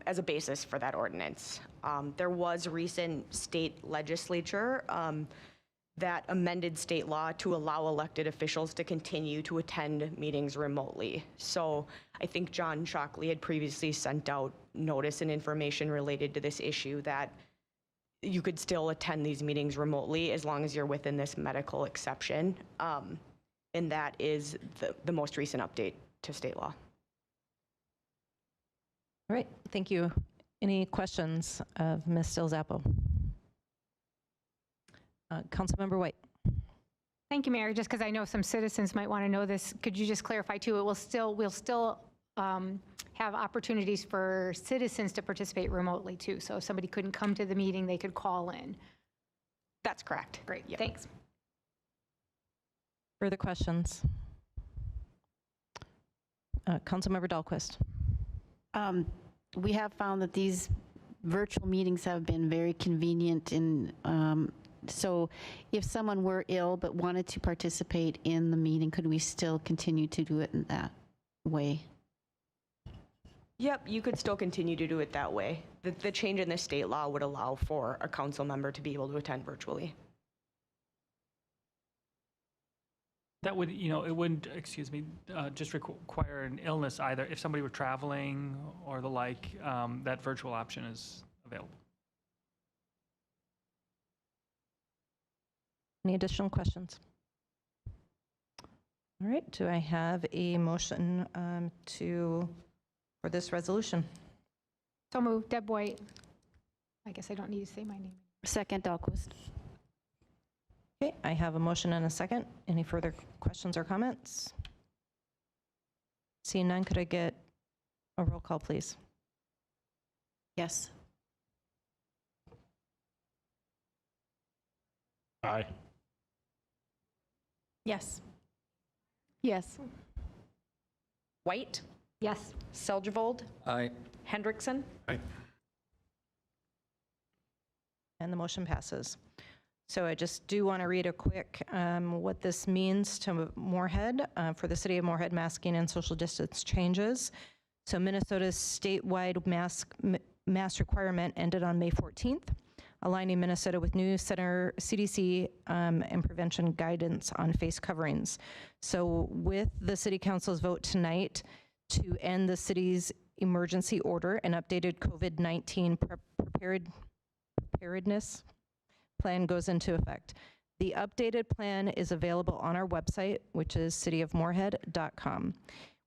as a basis for that ordinance. There was recent state legislature that amended state law to allow elected officials to continue to attend meetings remotely. So I think John Shockley had previously sent out notice and information related to this issue that you could still attend these meetings remotely as long as you're within this medical exception. And that is the most recent update to state law. All right, thank you. Any questions of Ms. Stilzapo? Councilmember White. Thank you, Mayor. Just because I know some citizens might want to know this, could you just clarify too? We'll still have opportunities for citizens to participate remotely too. So if somebody couldn't come to the meeting, they could call in. That's correct. Great, Yep. thanks. Further questions? Councilmember Dahlquist. We have found that these virtual meetings have been very convenient in, so if someone were ill but wanted to participate in the meeting, could we still continue to do it in that way? Yep, you could still continue to do it that way. The change in the state law would allow for a council member to be able to attend virtually. That would, it wouldn't, just require an illness either. If somebody were traveling or the like, that virtual option is available. Any additional questions? All right, do I have a motion for this resolution? So moved. Deb White. I guess I don't need to say my name. Second, Dahlquist. Okay, I have a motion and a second. Any further questions or comments? Seeing none, could I get a roll call, please? Yes. Aye. Yes. Yes. White, Yes. Seldgevold, Aye. Hendrickson. And the motion passes. So I just do want to read a quick what this means to Moorhead for the city of Moorhead masking and social distance changes. So Minnesota's statewide mask requirement ended on May 14th, aligning Minnesota with new center CDC and prevention guidance on face coverings. So with the city council's vote tonight to end the city's emergency order, an updated COVID-19 preparedness plan goes into effect. The updated plan is available on our website, which is cityofmoorhead.com.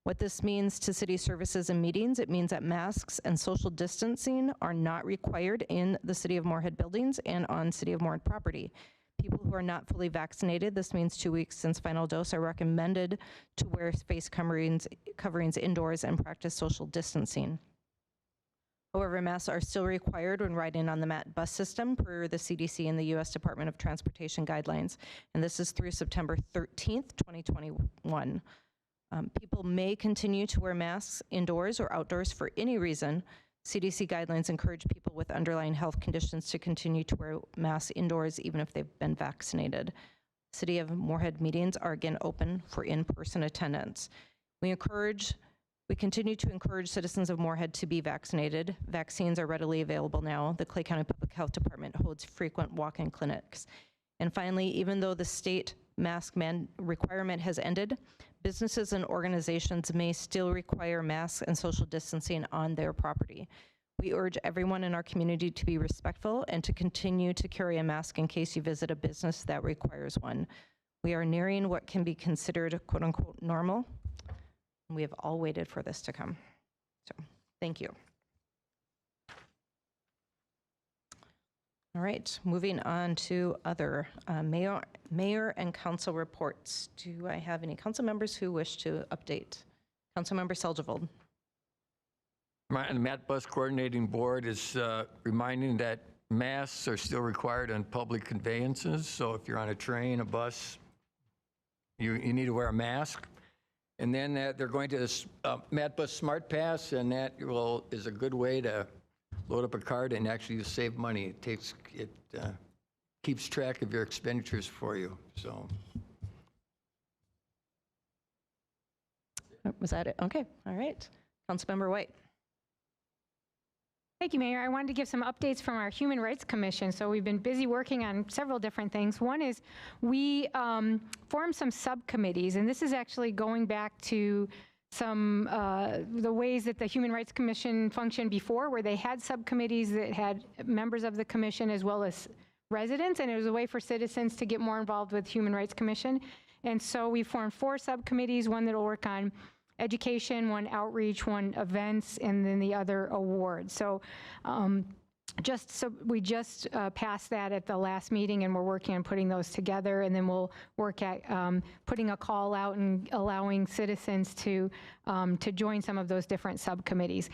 What this means to city services and meetings, it means that masks and social distancing are not required in the City of Moorhead buildings and on City of Moorhead property. People who are not fully vaccinated, this means 2 weeks since final dose, are recommended to wear face coverings indoors and practice social distancing. However, masks are still required when riding on the MAT bus system per the CDC and the U.S. Department of Transportation guidelines, and this is through September 13th, 2021. People may continue to wear masks indoors or outdoors for any reason. CDC guidelines encourage people with underlying health conditions to continue to wear masks indoors even if they've been vaccinated. City of Moorhead meetings are again open for in-person attendance. We continue to encourage citizens of Moorhead to be vaccinated. Vaccines are readily available now. The Clay County Public Health Department holds frequent walk-in clinics. And finally, even though the state mask requirement has ended, businesses and organizations may still require masks and social distancing on their property. We urge everyone in our community to be respectful and to continue to carry a mask in case you visit a business that requires one. We are nearing what can be considered quote unquote normal. We have all waited for this to come. So, thank you. All right, moving on to other mayor and council reports. Do I have any council members who wish to update? Councilmember Seldgevold. The MAT Bus Coordinating Board is reminding that masks are still required on public conveyances. So if you're on a train, a bus, you need to wear a mask. And then they're going to this MAT Bus Smart Pass, and that is a good way to load up a card and actually save money. It keeps track of your expenditures for you. So. Was that it? Okay, all right. Councilmember White. Thank you, Mayor. I wanted to give some updates from our Human Rights Commission. So we've been busy working on several different things. One is we formed some subcommittees, and this is actually going back to some the ways that the Human Rights Commission functioned before, where they had subcommittees that had members of the commission as well as residents, and it was a way for citizens to get more involved with Human Rights Commission. And so we formed 4 subcommittees, one that will work on education, one outreach, one events, and then the other awards. So we just passed that at the last meeting, and we're working on putting those together, and then we'll work at putting a call out and allowing citizens to join some of those different subcommittees.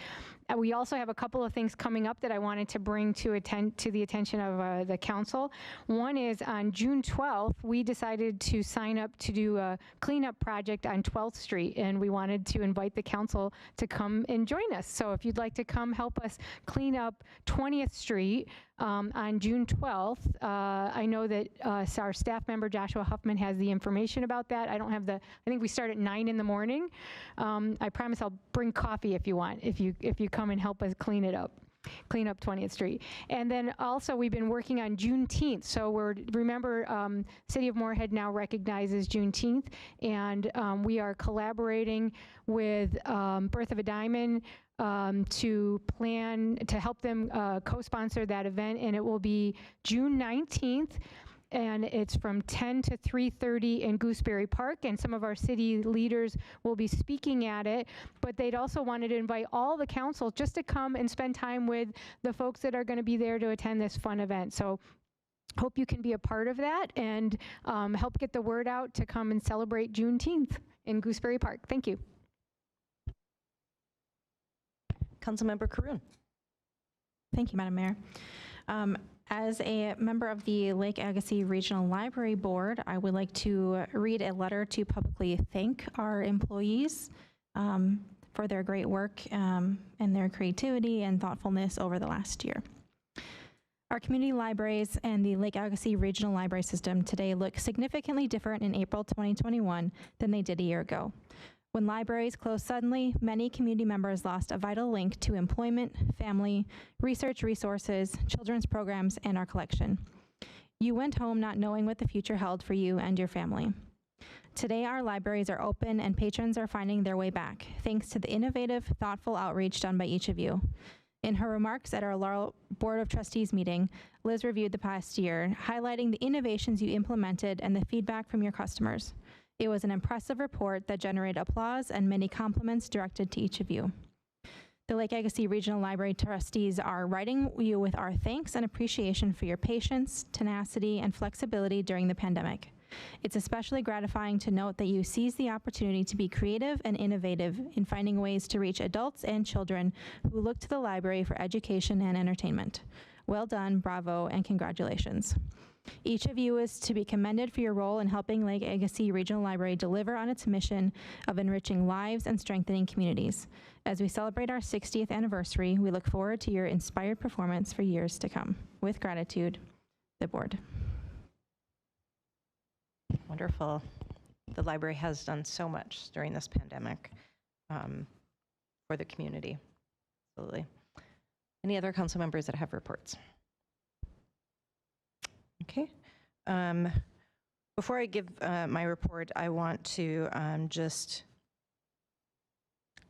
We also have a couple of things coming up that I wanted to bring to the attention of the council. One is on June 12th, we decided to sign up to do a cleanup project on 12th Street, and we wanted to invite the council to come and join us. So if you'd like to come help us clean up 20th Street on June 12th, I know that our staff member Joshua Huffman has the information about that. I think we start at 9 in the morning. I promise I'll bring coffee if you want, if you come and help us clean up 20th Street. And then also we've been working on Juneteenth. So remember, City of Moorhead now recognizes Juneteenth, and we are collaborating with Birth of a Diamond to help them co-sponsor that event, and it will be June 19th. And it's from 10 to 3:30 in Gooseberry Park, and some of our city leaders will be speaking at it, but they'd also wanted to invite all the council just to come and spend time with the folks that are going to be there to attend this fun event. So hope you can be a part of that and help get the word out to come and celebrate Juneteenth in Gooseberry Park. Thank you. Councilmember Caroon. Thank you, Madam Mayor. As a member of the Lake Agassiz Regional Library Board, I would like to read a letter to publicly thank our employees for their great work and their creativity and thoughtfulness over the last year. Our community libraries and the Lake Agassiz Regional Library System today look significantly different in April 2021 than they did a year ago. When libraries closed suddenly, many community members lost a vital link to employment, family, research resources, children's programs, and our collection. You went home not knowing what the future held for you and your family. Today, our libraries are open and patrons are finding their way back, thanks to the innovative, thoughtful outreach done by each of you. In her remarks at our Laurel Board of Trustees meeting, Liz reviewed the past year, highlighting the innovations you implemented and the feedback from your customers. It was an impressive report that generated applause and many compliments directed to each of you. The Lake Agassiz Regional Library trustees are writing you with our thanks and appreciation for your patience, tenacity, and flexibility during the pandemic. It's especially gratifying to note that you seized the opportunity to be creative and innovative in finding ways to reach adults and children who look to the library for education and entertainment. Well done, bravo, and congratulations. Each of you is to be commended for your role in helping Lake Agassiz Regional Library deliver on its mission of enriching lives and strengthening communities. As we celebrate our 60th anniversary, we look forward to your inspired performance for years to come. With gratitude, the board. Wonderful. The library has done so much during this pandemic for the community. Absolutely. Any other council members that have reports? Okay. Before I give my report, I want to just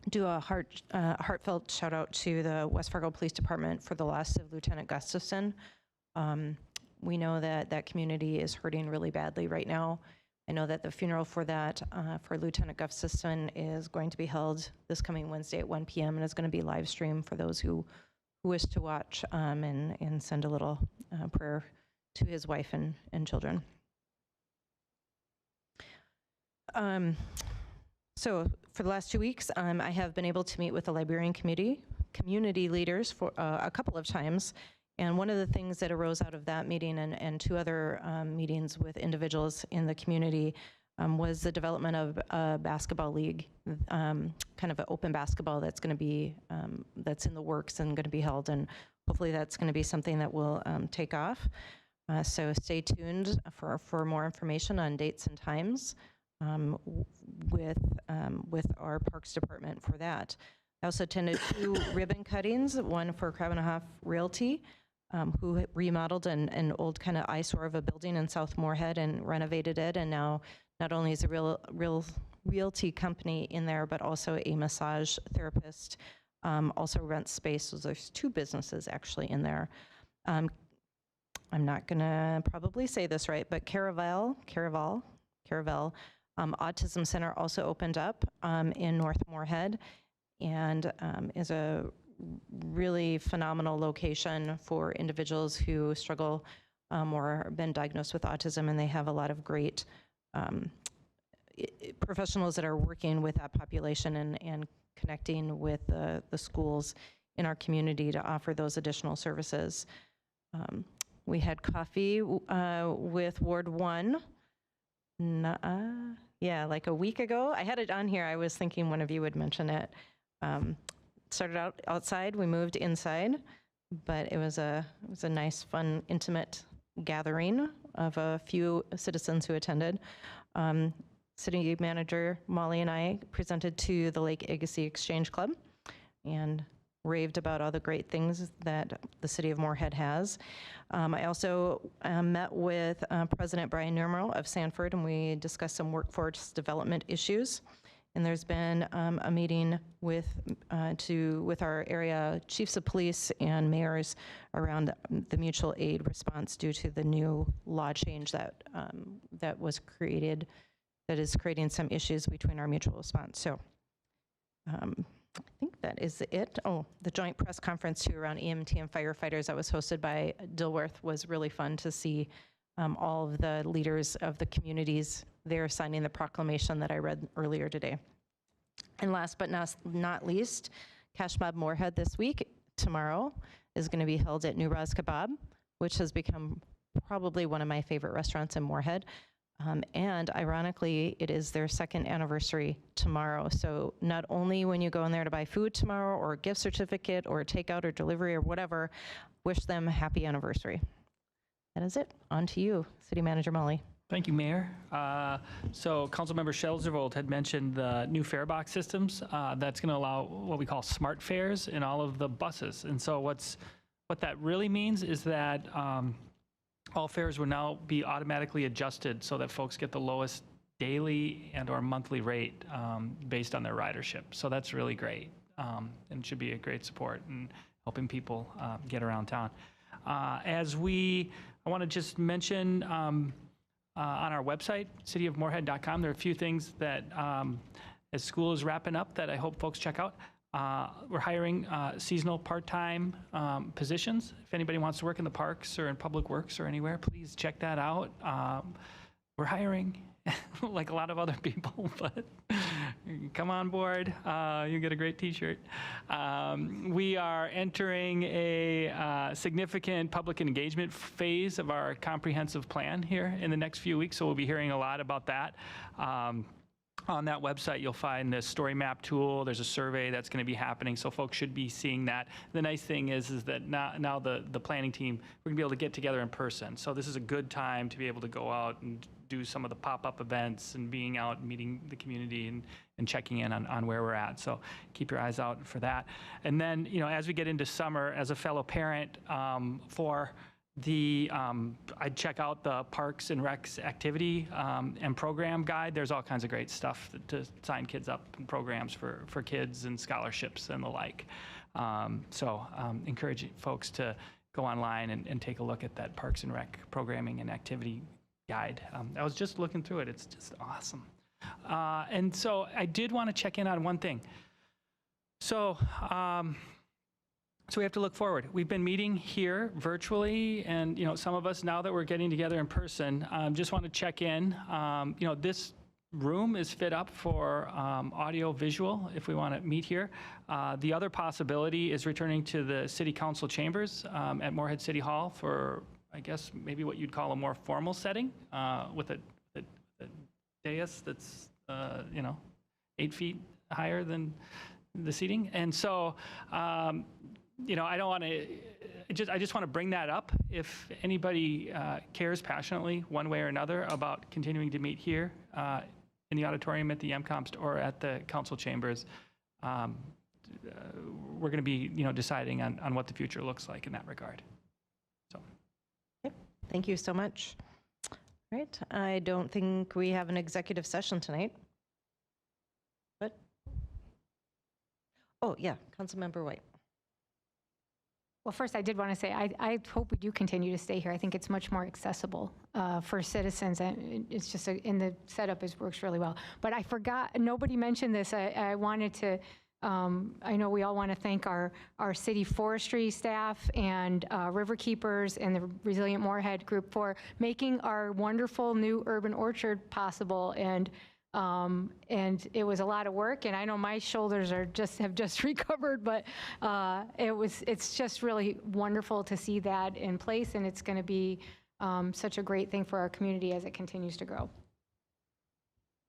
do a heartfelt shout out to the West Fargo Police Department for the loss of Lieutenant Gustafson. We know that that community is hurting really badly right now. I know that the funeral for that, for Lieutenant Gustafson, is going to be held this coming Wednesday at 1 p.m. and is going to be live streamed for those who wish to watch and send a little prayer to his wife and children. So for the last 2 weeks, I have been able to meet with the librarian community leaders for a couple of times. And one of the things that arose out of that meeting and two other meetings with individuals in the community was the development of a basketball league, kind of an open basketball that's going to be, that's in the works and going to be held. And hopefully that's going to be something that will take off. So stay tuned for more information on dates and times with our Parks Department for that. I also attended 2 ribbon cuttings, one for Kravenhoff Realty, who remodeled an old kind of eyesore of a building in South Moorhead and renovated it, and now not only is a real realty company in there, but also a massage therapist, also rents space. So there's 2 businesses actually in there. I'm not gonna probably say this right, but Caravel Autism Center also opened up in North Moorhead and is a really phenomenal location for individuals who struggle or have been diagnosed with autism, and they have a lot of great professionals that are working with that population and connecting with the schools in our community to offer those additional services. We had coffee with Ward 1, like a week ago. I had it on here. I was thinking one of you would mention it. Started out outside, we moved inside, but it was a nice, fun, intimate gathering of a few citizens who attended. City Manager Molly and I presented to the Lake Agassiz Exchange Club and raved about all the great things that the city of Moorhead has. I also met with President Brian Nurmel of Sanford, and we discussed some workforce development issues. And there's been a meeting with our area chiefs of police and mayors around the mutual aid response due to the new law change that was created, that is creating some issues between our mutual response. So I think that is it. Oh, the joint press conference too around EMT and firefighters that was hosted by Dilworth was really fun to see all of the leaders of the communities there signing the proclamation that I read earlier today. And last but not least, Cash Mob Moorhead this week, tomorrow, is going to be held at New Raz Kebab, which has become probably one of my favorite restaurants in Moorhead. And ironically, it is their 2nd anniversary tomorrow. So not only when you go in there to buy food tomorrow or a gift certificate or takeout or delivery or whatever, wish them a happy anniversary. That is it. On to you, City Manager Molly. Thank you, Mayor. So Councilmember Schelzervold had mentioned the new fare box systems. That's going to allow what we call smart fares in all of the buses. And so what that really means is that all fares will now be automatically adjusted so that folks get the lowest daily and or monthly rate based on their ridership. So that's really great and should be a great support in helping people get around town. I want to just mention on our website, cityofmoorhead.com, there are a few things that as school is wrapping up that I hope folks check out. We're hiring seasonal part-time positions. If anybody wants to work in the parks or in public works or anywhere, please check that out. We're hiring like a lot of other people, but come on board. You get a great t-shirt. We are entering a significant public engagement phase of our comprehensive plan here in the next few weeks, so we'll be hearing a lot about that. On that website, you'll find the story map tool. There's a survey that's going to be happening, so folks should be seeing that. The nice thing is that now the planning team, we're going to be able to get together in person. So this is a good time to be able to go out and do some of the pop-up events and being out and meeting the community and checking in on where we're at. So keep your eyes out for that. And then, as we get into summer, as a fellow parent, I'd check out the Parks and Recs activity and program guide. There's all kinds of great stuff to sign kids up in programs for kids and scholarships and the like. So encourage folks to go online and take a look at that Parks and Rec programming and activity guide. I was just looking through it. It's just awesome. And so I did want to check in on one thing. So we have to look forward. We've been meeting here virtually, and some of us, now that we're getting together in person, just want to check in. This room is fit up for audio visual if we want to meet here. The other possibility is returning to the City Council chambers at Moorhead City Hall for, I guess, maybe what you'd call a more formal setting with a dais that's 8 feet higher than the seating. And so I don't want to, I just want to bring that up. If anybody cares passionately one way or another about continuing to meet here in the auditorium at the MCOMST or at the council chambers, we're going to be, deciding on what the future looks like in that regard. So. Yep. Thank you so much. All right. I don't think we have an executive session tonight. But, oh yeah, Councilmember White. Well, first, I did want to say, I hope we do continue to stay here. I think it's much more accessible for citizens, and it's just, and the setup works really well. But I forgot, nobody mentioned this. I wanted to, I know we all want to thank our city forestry staff and river keepers and the Resilient Moorhead group for making our wonderful new urban orchard possible. And it was a lot of work, and I know my shoulders have just recovered, but it's just really wonderful to see that in place, and it's going to be such a great thing for our community as it continues to grow.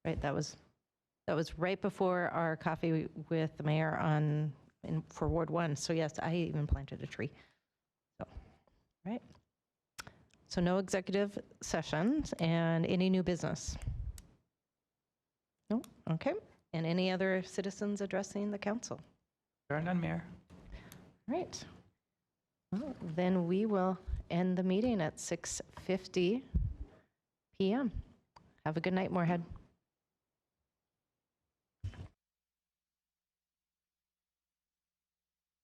Right, that was right before our coffee with the mayor for Ward 1. So yes, I even planted a tree. So, right. So no executive sessions and any new business? No? Okay. And any other citizens addressing the council? There are none, Mayor. All right. Well, then we will end the meeting at 6:50 p.m. Have a good night, Moorhead.